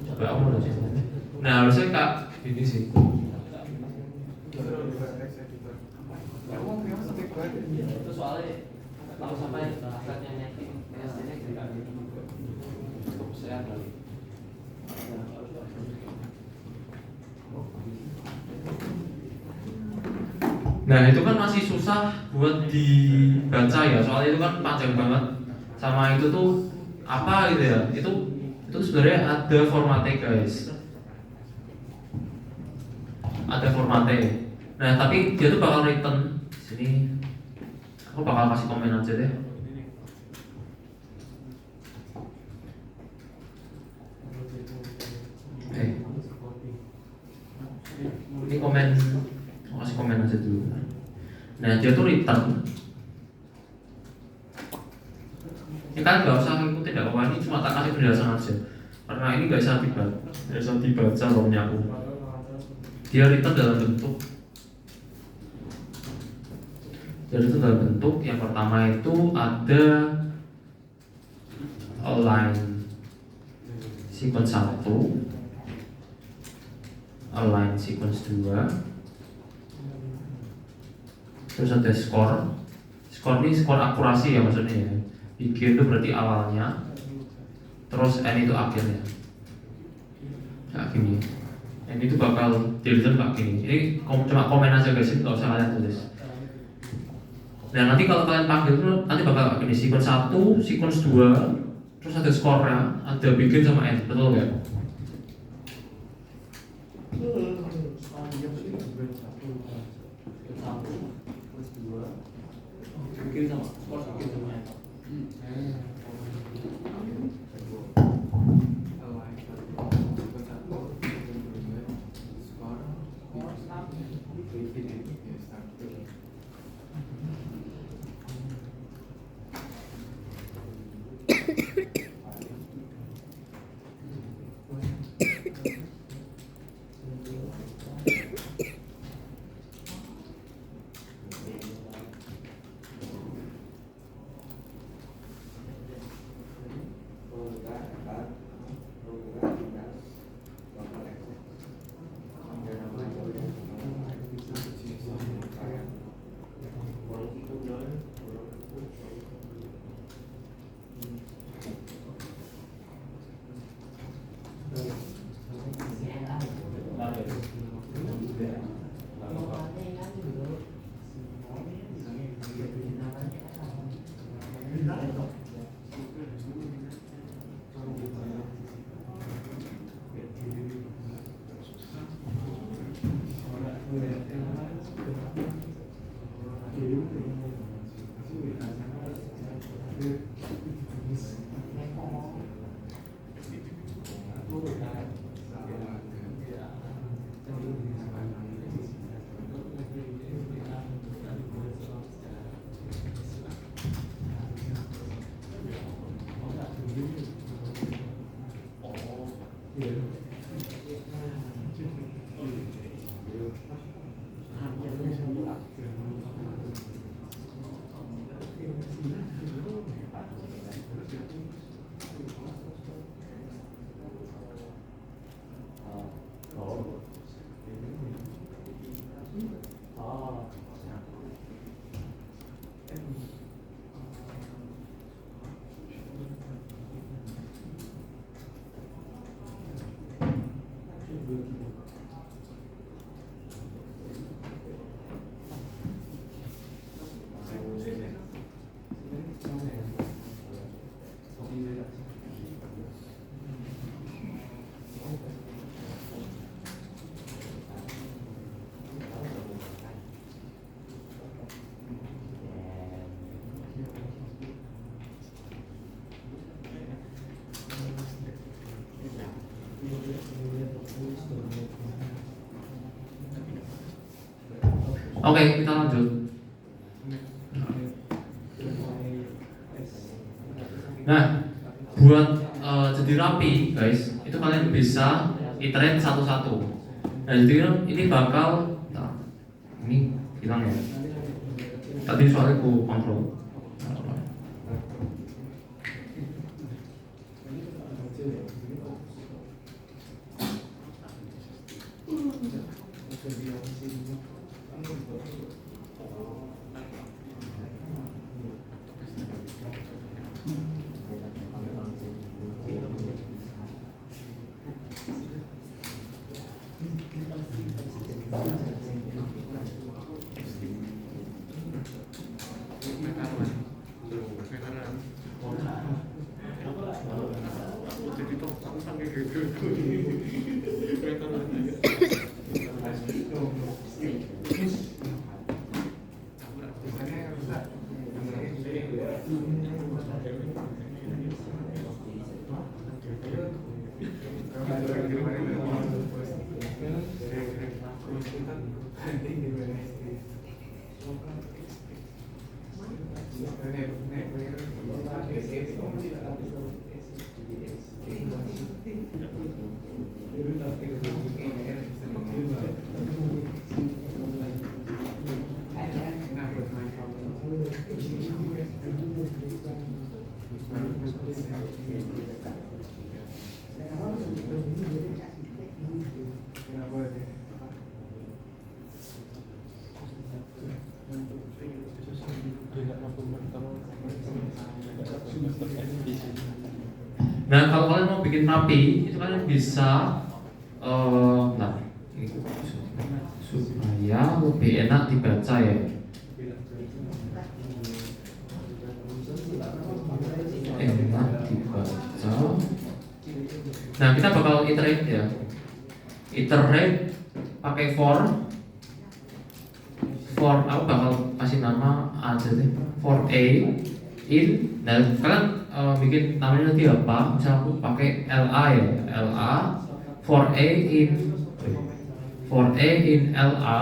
Coba aku mau lihat. Nah, harusnya kak ini sih. Itu soalnya tahu sampai asalnya netting biasanya juga cukup sehat kali. Nah, itu kan masih susah buat dibaca ya, soalnya itu kan panjang banget. Sama itu tuh apa gitu ya? Itu sebenarnya ada formatnya guys. Ada formatnya. Nah, tapi dia tuh bakal return sini. Aku bakal kasih komen aja deh. Ini komen, aku kasih komen aja dulu. Nah, dia tuh return. Ini kan nggak usah ngikutin ya, ini cuma tak kasih penjelasan aja. Karena ini nggak bisa dibaca romnya aku. Dia return dalam bentuk Jadi itu dalam bentuk yang pertama itu ada align sequence 1, align sequence 2, terus ada score. Score ini skor akurasi ya maksudnya ya. Begin itu berarti awalnya, terus end itu akhirnya. Kayak gini. End itu bakal dilihat kayak gini. Ini cuma komen aja guys, nggak usah kalian tulis. Nah nanti kalau kalian panggil itu nanti bakal kayak gini, sequence 1, sequence 2, terus ada score-nya, ada begin sama end, betul nggak? Oke, kita lanjut. Nah, buat jadi rapi, guys, itu kalian bisa iterate satu-satu. Nah, jadi ini bakal, nah, ini hilang ya. Tadi soalnya aku kontrol. Nah, kalau kalian mau bikin rapi, itu kalian bisa nah, ini supaya lebih enak dibaca ya. Enak dibaca. Nah, kita bakal iterate ya. Iterate pakai for aku bakal kasih nama aja deh. For A in. Nah, kalian bikin namanya nanti apa? Misal aku pakai LA ya. LA for A in LA.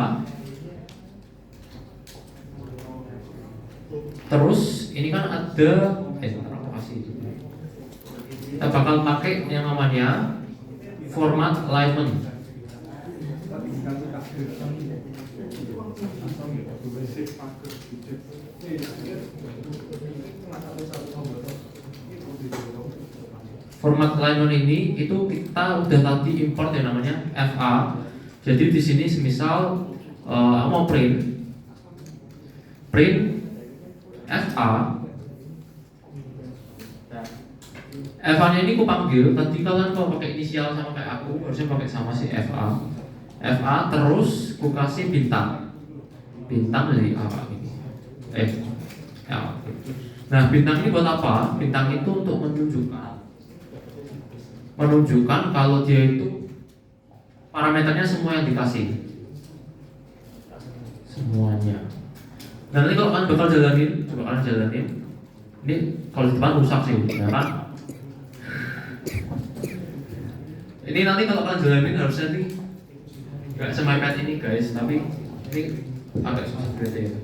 Terus ini kan ada aku kasih itu. Kita bakal pakai yang namanya format alignment. Format alignment ini itu kita udah tadi import yang namanya FA. Jadi di sini semisal aku mau print FA. FA-nya ini aku panggil. Tadi kalian kalau pakai inisial sama kayak aku harusnya pakai sama si FA. FA terus aku kasih bintang dari A ini. Ya. Nah, bintang ini buat apa? Bintang itu untuk menunjukkan kalau dia itu parameternya semua yang dikasih semuanya. Nah, nanti kalau kalian bakal jalanin, ini kalau di depan rusak sih, ya kan? Ini nanti kalau kalian jalanin harusnya nih nggak semepet ini guys, tapi ini agak susah berarti ya.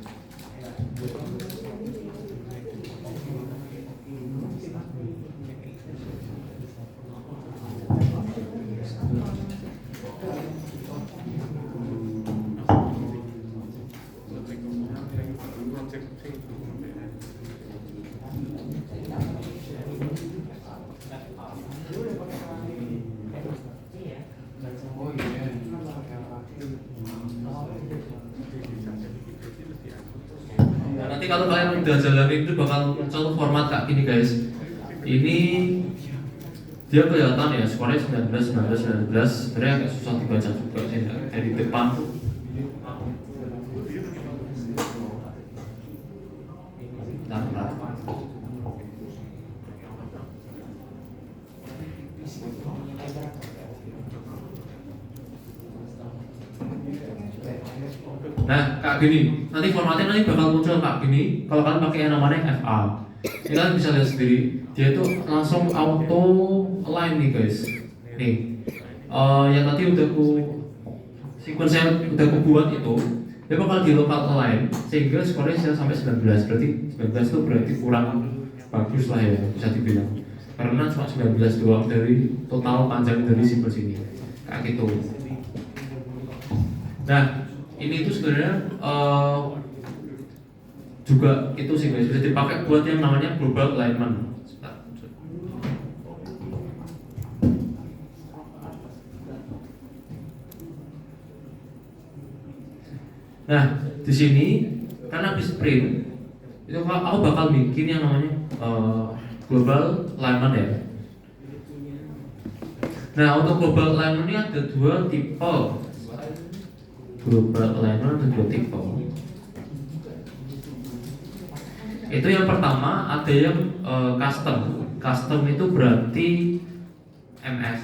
Nah, nanti kalau kalian udah jalanin itu bakal muncul format kayak gini guys. Ini dia kelihatan ya skornya 19. Sebenarnya agak susah dibaca juga sih dari depan tuh. Nah, kayak gini. Nanti formatnya nanti bakal muncul kayak gini. Kalau kalian pakai yang namanya FA, ini kalian bisa lihat sendiri. Dia itu langsung auto align nih guys. Nih, yang tadi udah sequence yang udah aku buat itu, dia bakal di local align sehingga skornya bisa sampai 19. Berarti 19 itu berarti kurang bagus lah ya, bisa dibilang. Karena cuma 19 doang dari total panjang dari sequence ini. Kayak gitu. Nah, ini itu sebenarnya juga itu sih guys, bisa dipakai buat yang namanya global alignment. Nah, di sini karena habis print itu aku bakal bikin yang namanya global alignment ya. Nah, untuk global alignment ini ada dua tipe. Global alignment ada dua tipe. Itu yang pertama ada yang custom. Custom itu berarti MS.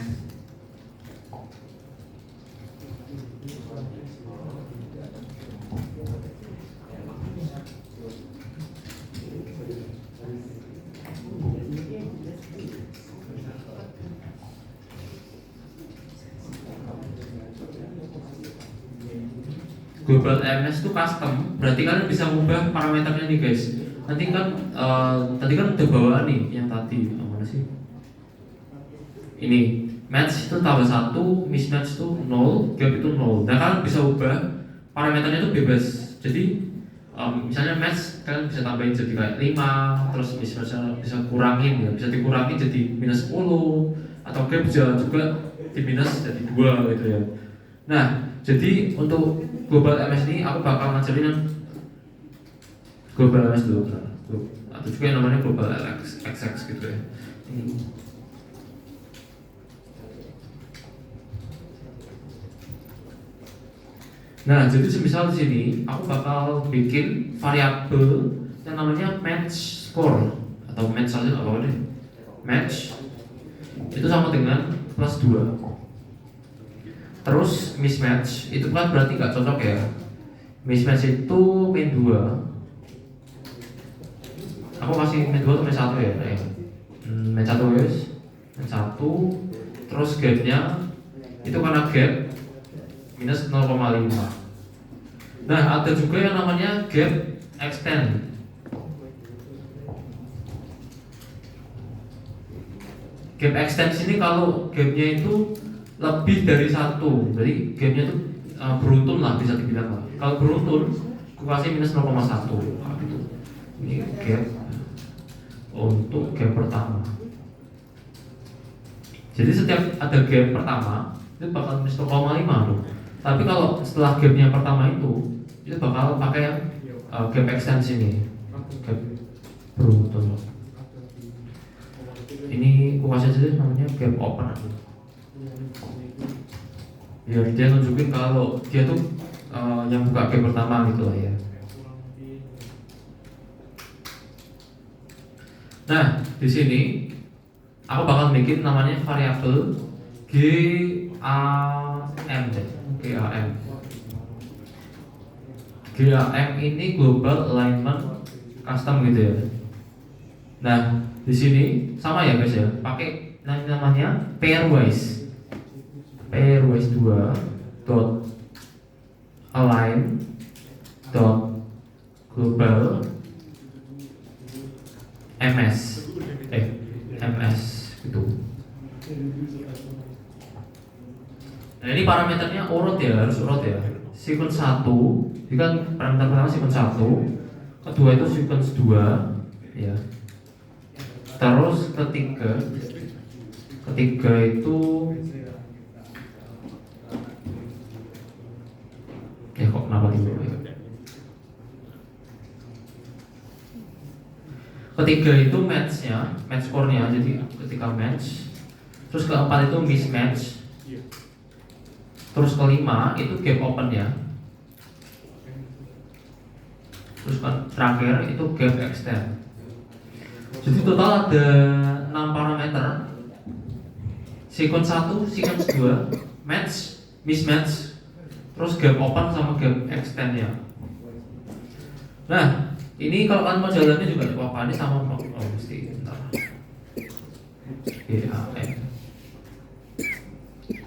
Global MS itu custom, berarti kalian bisa mengubah parameternya nih guys. Nanti kan tadi kan udah bawaan nih yang tadi mana sih? Ini match itu tambah 1, mismatch itu 0, gap itu 0. Nah kalian bisa ubah parameternya itu bebas. Jadi misalnya match kalian bisa tambahin jadi kayak 5, terus bisa kurangin ya, bisa dikurangi jadi minus 10, atau gap bisa juga di minus jadi 2 gitu ya. Nah, jadi untuk global MS ini aku bakal ngajarin yang global MS dulu, atau juga yang namanya global XX gitu ya. Nah, jadi semisal di sini aku bakal bikin variabel yang namanya match score atau match saja nggak apa-apa deh. Match itu sama dengan plus 2. Terus mismatch itu kan berarti nggak cocok ya. Mismatch itu min 2. Aku kasih min 2 atau min 1 ya. Min 1 guys. Min 1. Terus gapnya itu karena gap minus 0,5. Nah, ada juga yang namanya gap extend. Gap extend ini kalau gapnya itu lebih dari 1, jadi gapnya itu beruntun lah, bisa dibilang lah. Kalau beruntun, aku kasih minus 0,1. Gitu. Ini gap untuk gap pertama. Jadi setiap ada gap pertama itu bakal minus 0,5 loh. Tapi kalau setelah gapnya pertama itu bakal pakai yang gap extension ini, gap beruntun. Ini aku kasih aja namanya gap open. Ya, dia nunjukin kalau dia tuh yang buka gap pertama gitu lah ya. Nah, di sini aku bakal bikin namanya variabel GAM deh. GAM ini global alignment custom gitu ya. Nah, di sini sama ya guys ya, pakai namanya pairwise 2 dot align dot global ms gitu. Nah, ini parameternya urut ya, harus urut ya. Sequence 1, ini kan parameter pertama sequence 1, kedua itu sequence 2 ya. Terus ketiga itu ya kok kenapa timbul ya? Ketiga itu match-nya, match score-nya, jadi ketika match. Terus keempat itu mismatch. Terus kelima itu gap open-nya. Terus terakhir itu gap extend. Jadi total ada 6 parameter. Sequence 1, sequence 2, match, mismatch, terus gap open sama gap extend-nya. Nah, ini kalau kalian mau jalannya juga tidak apa-apa, ini sama mesti bentar. GAM.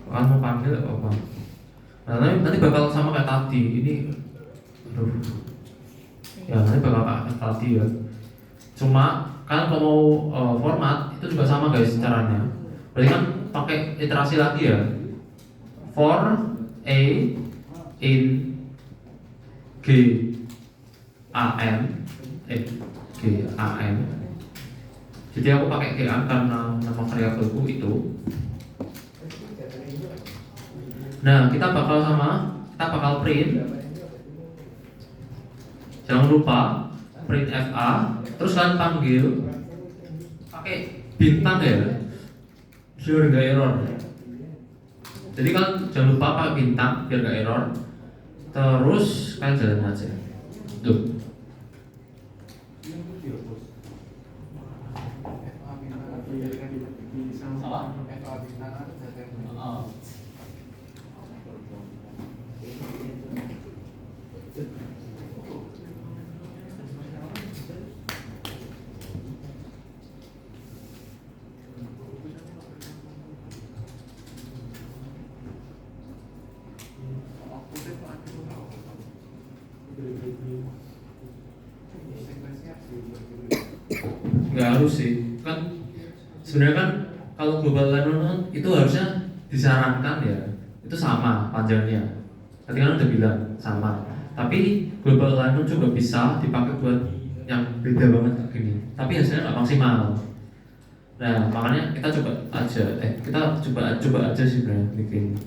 Kalian mau panggil tidak apa-apa. Nah, nanti bakal sama kayak tadi. Ini aduh. Ya, nanti bakal kayak tadi ya. Cuma kan kalau mau format itu juga sama guys caranya. Berarti kan pakai iterasi lagi ya. For A in GAM. Jadi aku pakai GAM karena nama variabelku itu. Nah, kita bakal print. Jangan lupa print FA. Terus kalian panggil pakai bintang ya, biar nggak error. Jadi kalian jangan lupa pakai bintang biar nggak error. Terus kalian jalan aja. Tuh. Nggak harus sih, kan sebenarnya kan kalau global alignment itu harusnya disarankan ya, itu sama panjangnya. Tadi kan udah bilang sama. Tapi global alignment juga bisa dipakai buat yang beda banget kayak gini. Tapi hasilnya nggak maksimal. Nah makanya kita coba aja sih sebenarnya bikin.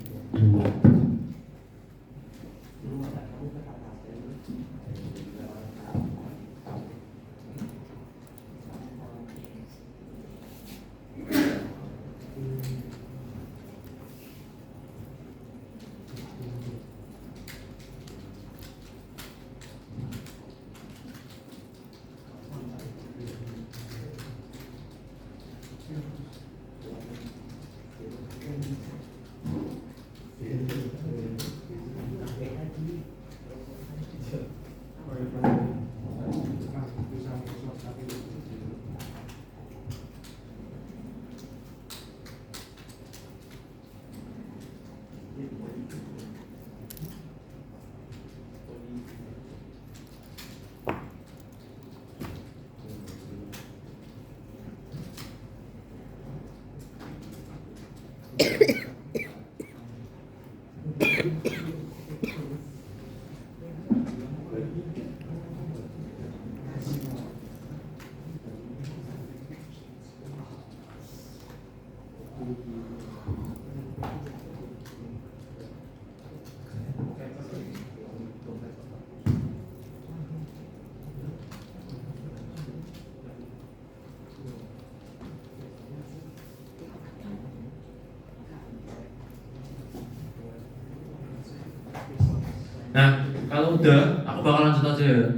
Nah, kalau udah, aku bakal lanjut aja ya.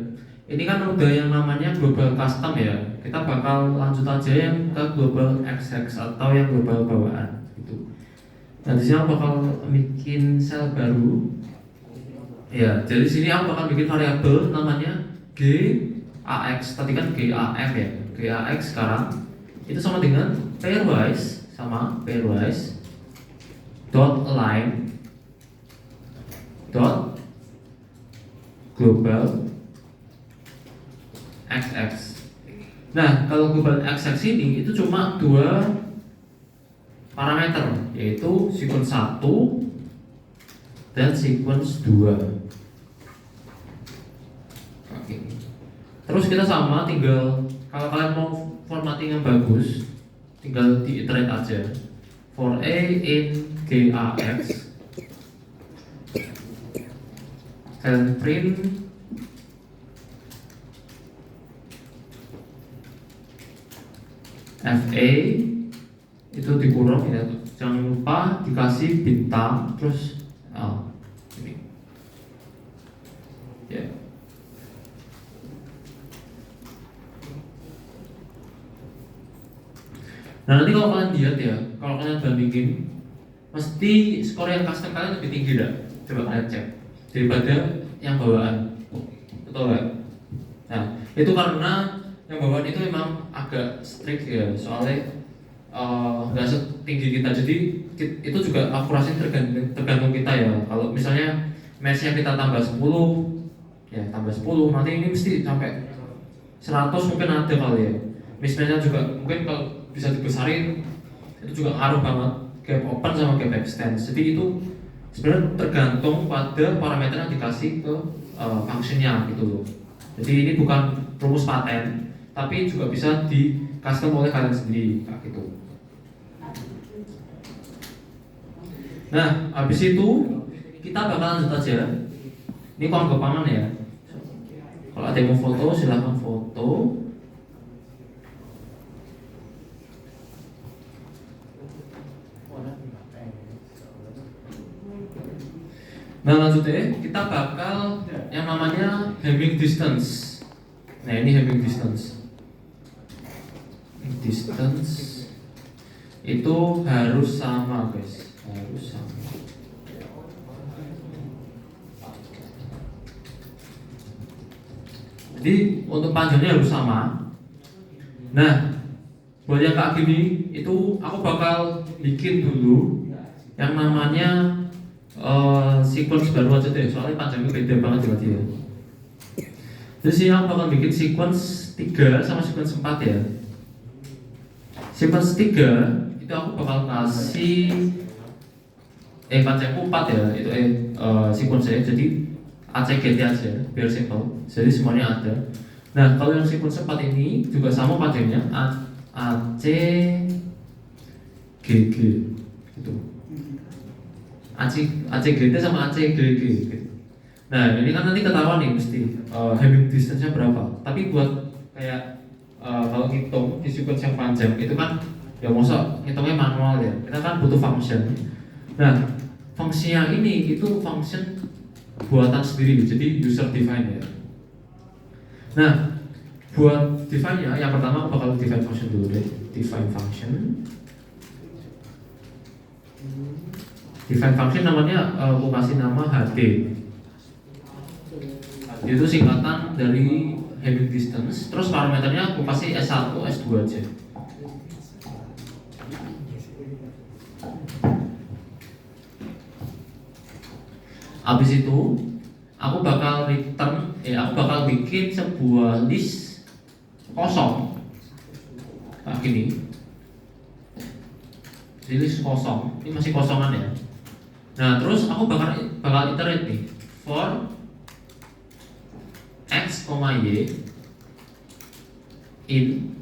Ini kan udah yang namanya global custom ya. Kita bakal lanjut aja yang ke global XX atau yang global bawaan gitu. Nah, di sini aku bakal bikin sel baru. Ya, jadi di sini aku bakal bikin variabel namanya GAX. Tadi kan GAF ya. GAX sekarang itu sama dengan pairwise dot align dot global XX. Nah, kalau global XX ini itu cuma dua parameter, yaitu sequence 1 dan sequence 2. Oke. Terus kita sama tinggal, kalau kalian mau formatting yang bagus, tinggal di-iterate aja. For A in GAX, kalian print FA itu dikurung ya, jangan lupa dikasih bintang terus ini ya. Nah nanti kalau kalian lihat ya, kalau kalian bandingin mesti skor yang custom kalian lebih tinggi dah. Coba kalian cek daripada yang bawaan, betul nggak? Nah itu karena yang bawaan itu memang agak strict ya, soalnya nggak setinggi kita, jadi itu juga akurasi tergantung kita ya. Kalau misalnya matchnya kita tambah 10 ya, tambah 10 nanti ini mesti sampai 100 mungkin ada kali ya. Mismatchnya juga mungkin kalau bisa dibesarin itu juga ngaruh banget gap open sama gap extend. Jadi itu sebenarnya tergantung pada parameter yang dikasih ke functionnya gitu loh. Jadi ini bukan rumus paten, tapi juga bisa di custom oleh kalian sendiri kayak gitu. Nah, habis itu kita bakal lanjut aja. Ini kalau gampang ya. Kalau ada yang mau foto silahkan foto. Nah lanjutnya kita bakal yang namanya Hamming distance. Nah ini Hamming distance. Distance itu harus sama guys, harus sama. Jadi untuk panjangnya harus sama. Nah buat yang kayak gini itu aku bakal bikin dulu yang namanya sequence baru aja deh, soalnya panjangnya beda banget ya dia. Terus ini aku bakal bikin sequence 3 sama sequence 4 ya. Sequence 3 itu aku bakal kasih panjangku 4 ya, itu sequence ya. Jadi ACGT aja, biar simple. Jadi semuanya ada. Nah, kalau yang sequence 4 ini juga sama patternnya, ACGG gitu. ACGT sama ACGG gitu. Nah, ini kan nanti ketahuan nih mesti Hamming distance-nya berapa. Tapi buat kayak kalau ngitung di sequence yang panjang itu kan ya masa ngitungnya manual ya. Kita kan butuh function. Nah, fungsinya ini itu function buatan sendiri, jadi user define ya. Nah, buat define-nya yang pertama aku bakal define function dulu deh. Define function. Define function namanya aku kasih nama HD. Itu singkatan dari Hamming distance. Terus parameternya aku kasih S1, S2 aja. Habis itu aku bakal bikin sebuah list kosong kayak gini. Jadi list kosong, ini masih kosongan ya. Nah, terus aku bakal iterate nih for x, y in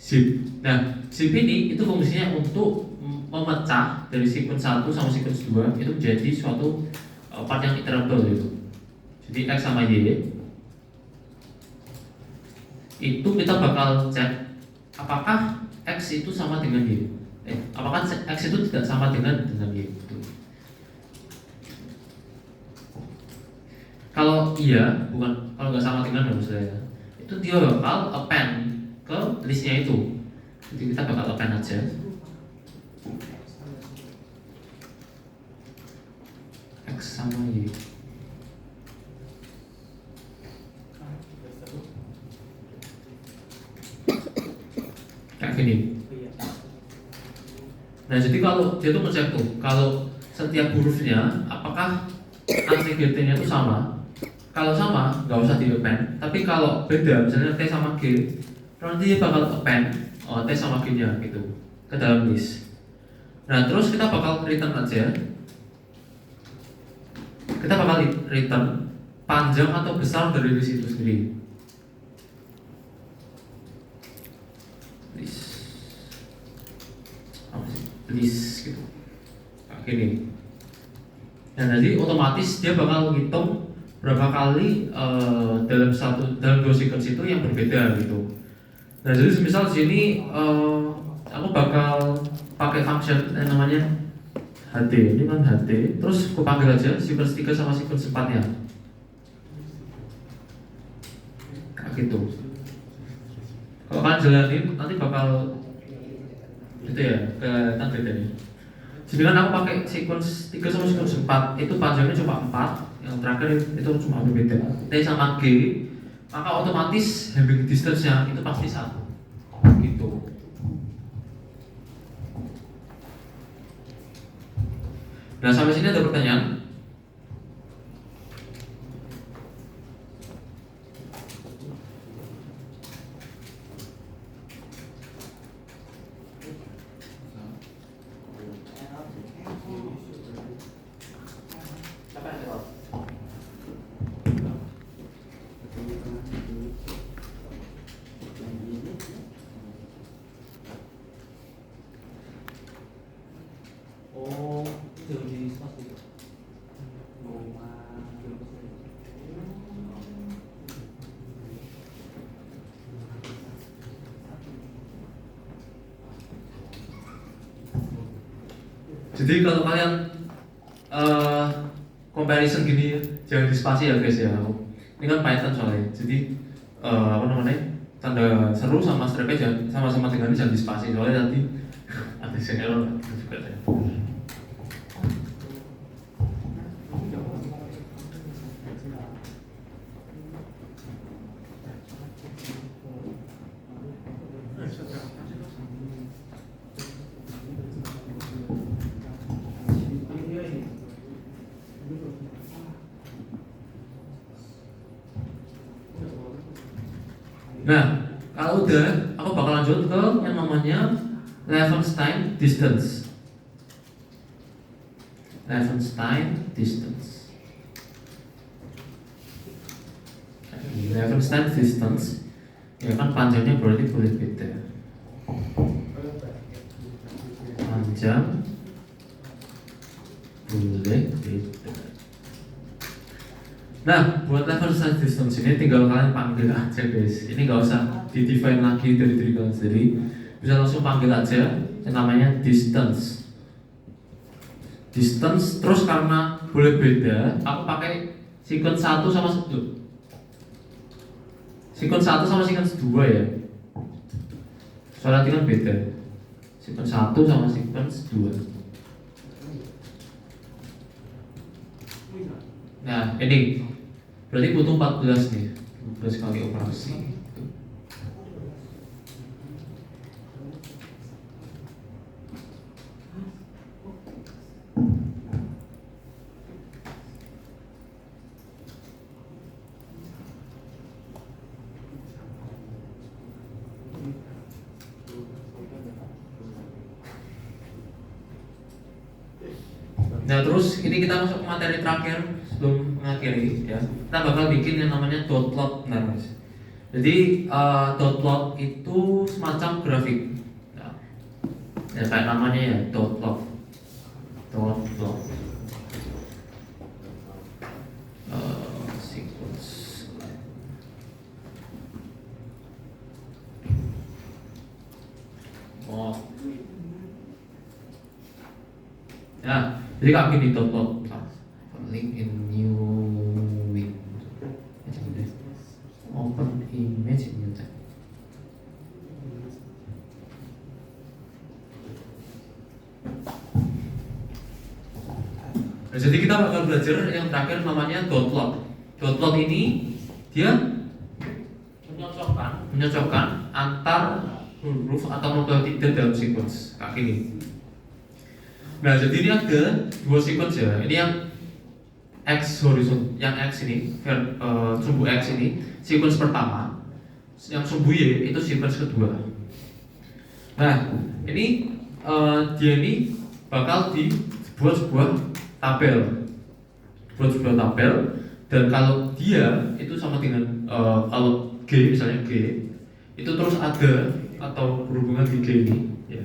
zip. Nah, zip ini itu fungsinya untuk memecah dari sequence 1 sama sequence 2 itu menjadi suatu part yang iterable gitu. Jadi x sama y itu kita bakal cek apakah x itu sama dengan y. Apakah x itu tidak sama dengan y gitu. Kalau iya, kalau nggak sama dengan maksudnya, itu dia bakal append ke listnya itu. Jadi kita bakal append aja. X sama Y. Kayak gini. Nah, jadi kalau dia tuh ngecek tuh, kalau setiap hurufnya apakah ACGT-nya itu sama. Kalau sama, nggak usah di append. Tapi kalau beda, misalnya T sama G, nanti dia bakal append T sama G-nya gitu ke dalam list. Nah, terus kita bakal return aja. Kita bakal return panjang atau besar dari list itu sendiri. List gitu. Kayak gini. Nah, jadi otomatis dia bakal ngitung berapa kali dalam dua sequence itu yang berbeda gitu. Nah, jadi misal di sini aku bakal pakai function yang namanya HD. Ini kan HD. Terus aku panggil aja sequence 3 sama sequence 4-nya. Kayak gitu. Kalau kalian jalanin nanti bakal itu ya ke bedanya. Sebenarnya aku pakai sequence 3 sama sequence 4 itu panjangnya cuma 4. Yang terakhir itu cuma berbeda T sama G, maka otomatis Hamming distance-nya itu pasti 1 gitu. Nah, sampai sini ada pertanyaan? Jadi kalau kalian comparison gini jangan di spasi ya guys ya. Ini kan Python soalnya. Jadi apa namanya, tanda seru sama stripnya jangan sama-sama dengan jangan di spasi soalnya nanti ada error juga ya. Nah, kalau udah, aku bakal lanjut ke yang namanya Levenshtein distance. Levenshtein distance. Levenstein distance ya kan panjangnya berarti boleh beda. Panjang boleh beda. Nah, buat Levenstein distance ini tinggal kalian panggil aja guys. Ini nggak usah di define lagi dari diri kalian sendiri, bisa langsung panggil aja yang namanya distance. Distance terus karena boleh beda, aku pakai sequence 1 sama 1. Sequence 1 sama sequence 2 ya. Soalnya nanti kan beda. Sequence 1 sama sequence 2. Nah, ini berarti butuh 14 nih. 14 kali operasi. Nah terus ini kita masuk ke materi terakhir sebelum mengakhiri ya. Kita bakal bikin yang namanya dot plot, nah guys. Jadi dot plot itu semacam grafik. Nah, ya kayak namanya ya dot plot. Dot plot. Sequence. Oh. Ya. Jadi kayak gini dot plot, link in new window, open image in new tab. Nah, jadi kita bakal belajar yang terakhir namanya dot plot. Dot plot ini dia menyocokkan antar huruf atau model tidak dalam sequence kayak gini. Nah, jadi ini ada dua sequence ya. Ini yang X horizon, yang X ini, sumbu X ini sequence pertama, yang sumbu Y itu sequence kedua. Nah, ini dia ini bakal dibuat sebuah tabel, dan kalau dia itu sama dengan kalau G misalnya G itu terus ada atau berhubungan di G ini. Ya.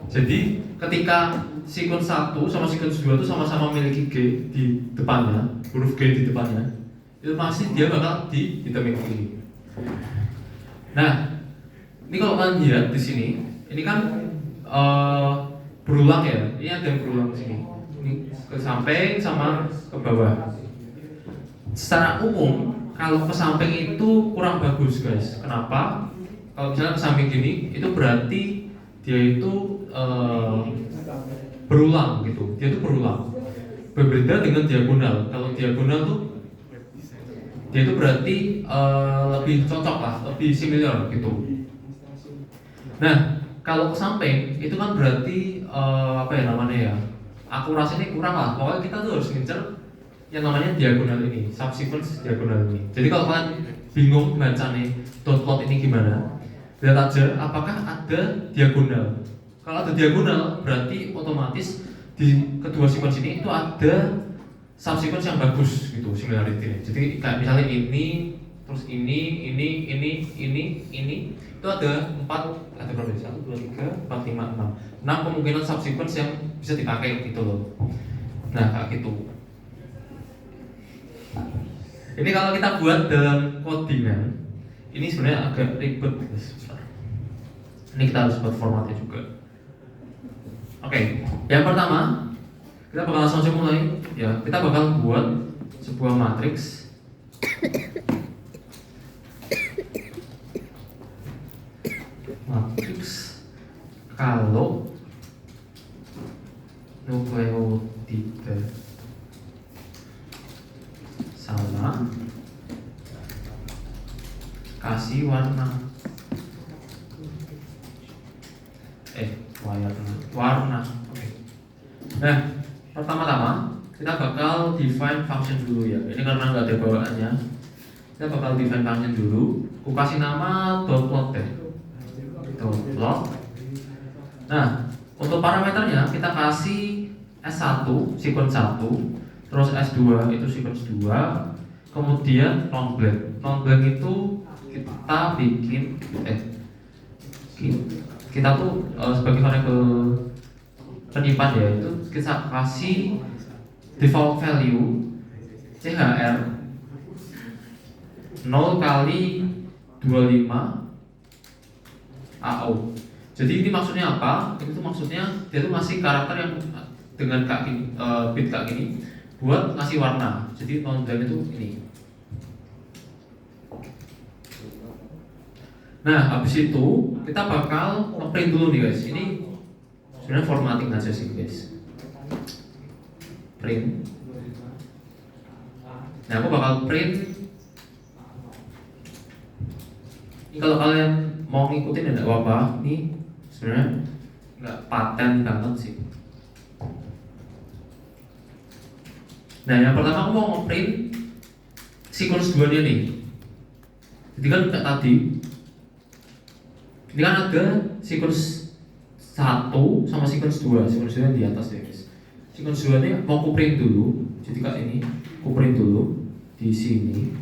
Jadi ketika sequence 1 sama sequence 2 itu sama-sama memiliki G di depannya, huruf G di depannya, itu pasti dia bakal dideterminasi. Nah, ini kalau kalian lihat di sini, ini kan berulang ya. Ini ada yang berulang di sini. Ini ke samping sama ke bawah. Secara umum, kalau ke samping itu kurang bagus guys. Kenapa? Kalau misalnya ke samping gini, itu berarti dia itu berulang gitu, dia tuh berulang. Berbeda dengan diagonal. Kalau diagonal tuh dia itu berarti lebih cocok lah, lebih similar gitu. Nah, kalau ke samping itu kan berarti apa ya namanya ya? Akurasinya kurang lah. Pokoknya kita tuh harus ngincer yang namanya diagonal ini, subsequence diagonal ini. Jadi kalau kalian bingung baca nih dot plot ini gimana, lihat aja apakah ada diagonal. Kalau ada diagonal berarti otomatis di kedua sequence ini itu ada subsequence yang bagus gitu similarity. Jadi kayak misalnya ini, terus ini itu ada 4, ada berapa? 1, 2, 3, 4, 5, 6 kemungkinan subsequence yang bisa dipakai gitu loh. Nah kayak gitu. Ini kalau kita buat dalam codingan, ini sebenarnya agak ribet. Ini kita harus buat formatnya juga. Oke, yang pertama kita bakal langsung aja mulai ya. Kita bakal buat sebuah matriks kalau nukleotida sama kasih warna warna. Oke. Nah, pertama-tama kita bakal define function dulu ya. Ini karena nggak ada bawaannya, kita bakal define function dulu. Aku kasih nama dot plot deh. Dot plot. Nah, untuk parameternya kita kasih S1 sequence 1, terus S2 itu sequence 2, kemudian non blank. Non blank itu kita bikin kita tuh sebagai variabel penyimpan ya, itu kita kasih default value CHR 0 kali 25 AO. Jadi ini maksudnya apa? Itu maksudnya dia tuh ngasih karakter yang dengan bit kayak gini buat ngasih warna. Jadi non blank itu ini. Nah, habis itu kita bakal ngeprint dulu nih guys. Ini sebenarnya formatting aja sih guys. Print. Nah, aku bakal print. Ini kalau kalian mau ngikutin ya enggak apa-apa. Ini sebenarnya nggak paten banget sih. Nah, yang pertama aku mau ngeprint sequence 2-nya nih. Jadi kan kayak tadi ini kan ada sequence 1 sama sequence 2. Sequence 2 yang di atas ya guys. Sequence 2 ini mau aku print dulu. Jadi kayak ini, aku print dulu di sini.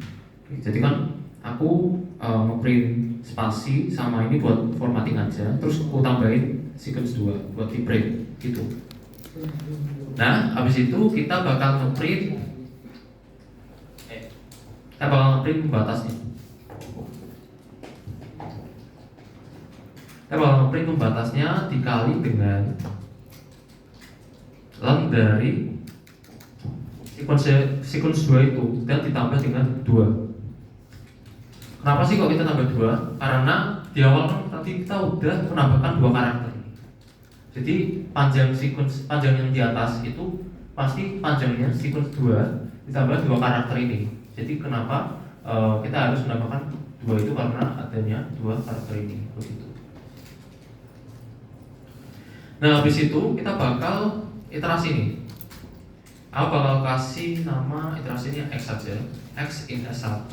Jadi kan aku ngeprint spasi sama ini buat formatting aja. Terus aku tambahin sequence 2 buat di print gitu. Nah, habis itu kita bakal ngeprint pembatasnya. Kita bakal ngeprint pembatasnya dikali dengan length dari sequence 2 itu dan ditambah dengan 2. Kenapa sih kok kita tambah 2? Karena di awal kan tadi kita udah menambahkan 2 karakter. Jadi panjang yang di atas itu pasti panjangnya sequence 2 ditambah 2 karakter ini. Jadi kenapa kita harus menambahkan 2 itu karena adanya 2 karakter ini begitu. Nah, habis itu kita bakal iterasi nih. Aku bakal kasih nama iterasinya X saja, X in S1.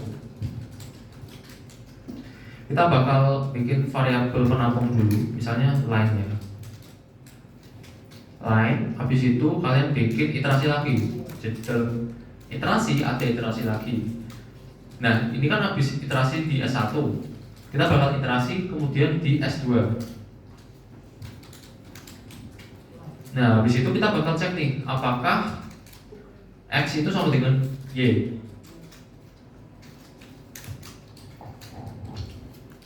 Kita bakal bikin variabel penampung dulu, misalnya line ya. Line, habis itu kalian bikin iterasi lagi. Jadi iterasi ada iterasi lagi. Nah, ini kan habis iterasi di S1. Kita bakal iterasi kemudian di S2. Nah, habis itu kita bakal cek nih, apakah X itu sama dengan Y.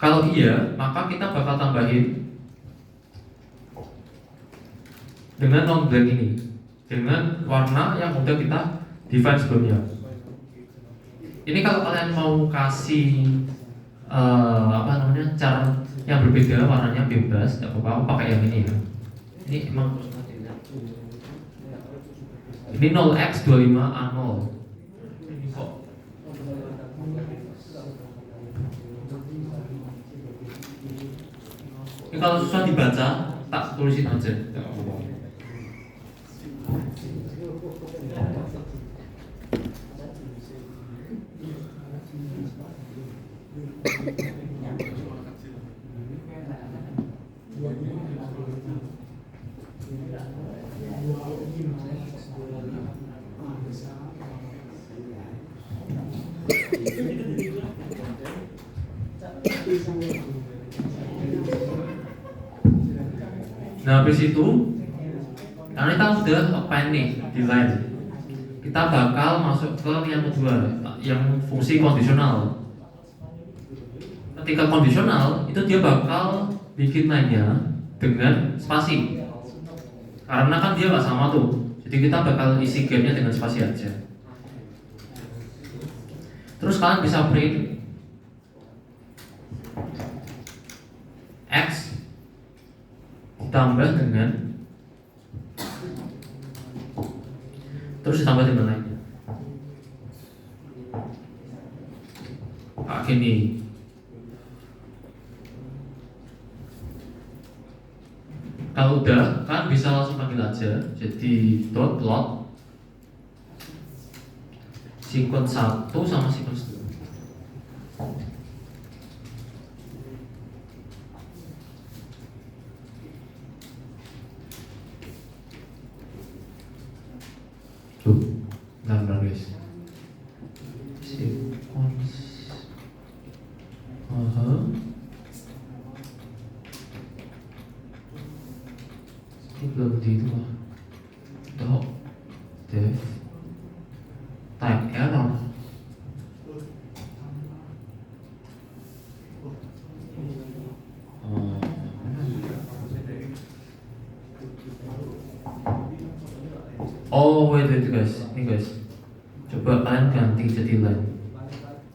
Kalau iya, maka kita bakal tambahin dengan non blank ini, dengan warna yang udah kita define sebelumnya. Ini kalau kalian mau kasih cara yang berbeda warnanya bebas, tidak apa-apa, aku pakai yang ini ya. Ini emang ini 0x25A0. Ini kalau susah dibaca, tak tulisin aja. Nah, habis itu karena kita udah append nih di line, kita bakal masuk ke yang kedua, yang fungsi kondisional. Ketika kondisional itu dia bakal bikin line-nya dengan spasi, karena kan dia nggak sama tuh, jadi kita bakal isi gapnya dengan spasi aja. Terus kalian bisa print X ditambah dengan terus ditambah dengan lainnya. Kayak gini. Kalau udah kan bisa langsung panggil aja. Jadi dot plot sequence 1 sama sequence 2. Tuh, bentar guys. Ini belum di itu mah. Dok, Dev, type error. Oh, wait guys, ini guys. Coba kalian ganti jadi line.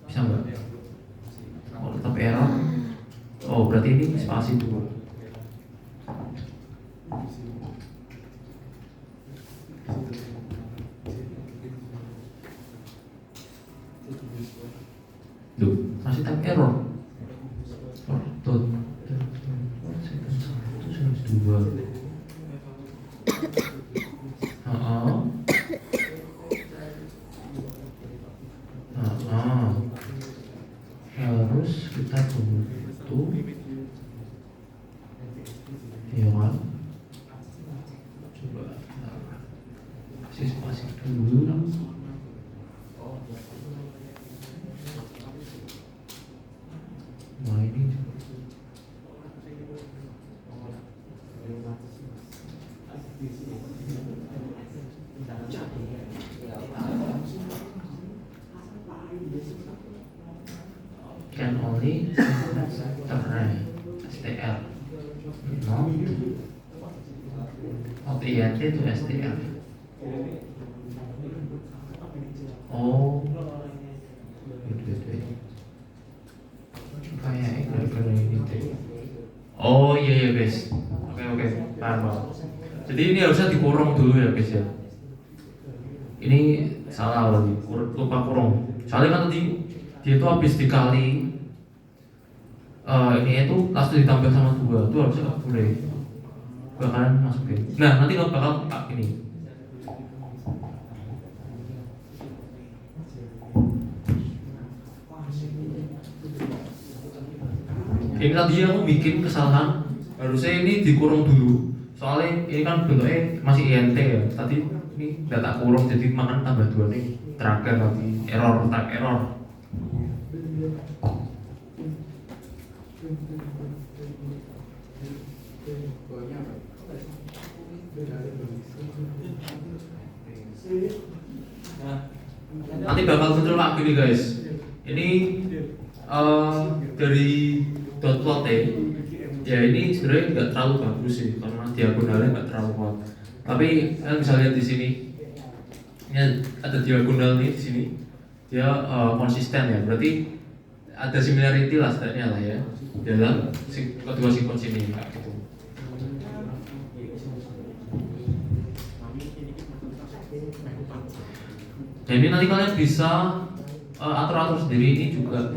Bisa nggak? Oh, tetap error. Oh, berarti ini spasi dulu. Duh, masih type error. Dot. Dua. Harus kita bentuk ya kan? Coba kasih spasi dulu. Nah ini can only terang STL not INT to STL. Oh kayak ini deh. Oh iya guys, oke paham. Jadi ini harusnya dikurung dulu ya guys ya. Ini salah lagi, lupa kurung. Soalnya kan tadi dia itu habis dikali ini itu langsung ditambah sama 2, itu harusnya nggak boleh. Bakalan masukin. Nah nanti kalau bakal ini. Ini tadi aku bikin kesalahan, harusnya ini dikurung dulu. Soalnya ini kan bentuknya masih INT ya. Tadi ini nggak tak kurung, jadi makan tambah 2 nih. Terakhir tadi error, type error. Nanti bakal muncul lagi nih guys. Ini dari dot ya ini sebenarnya nggak terlalu bagus sih karena diagonalnya nggak terlalu kuat. Tapi kalian bisa lihat di sini, ini ada diagonal nih di sini, dia konsisten ya. Berarti ada similarity lah setidaknya lah ya dalam kedua sequence ini kayak gitu. Dan ini nanti kalian bisa atur-atur sendiri. Ini juga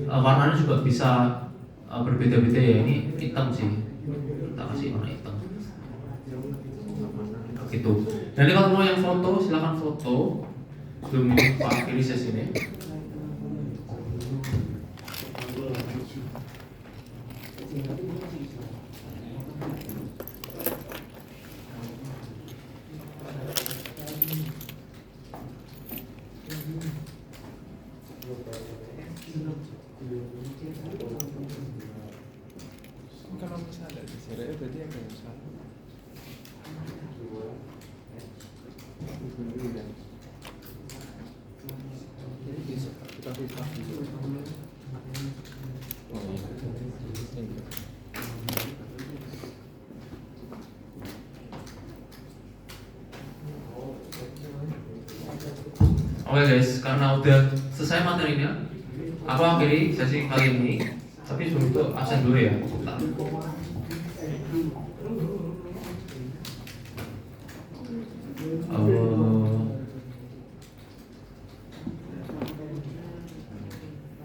warnanya juga bisa berbeda-beda ya. Ini hitam sih, kita kasih warna hitam gitu. Dan kalau mau yang foto silakan foto sebelum Pak akhiri sesi ini. Kalau misalnya di sini berarti ada yang salah. Jadi bisa kita bisa dulu. Oh iya. Oke guys, karena udah selesai materinya, aku akhiri sesi kali ini. Tapi sebelum itu absen dulu ya.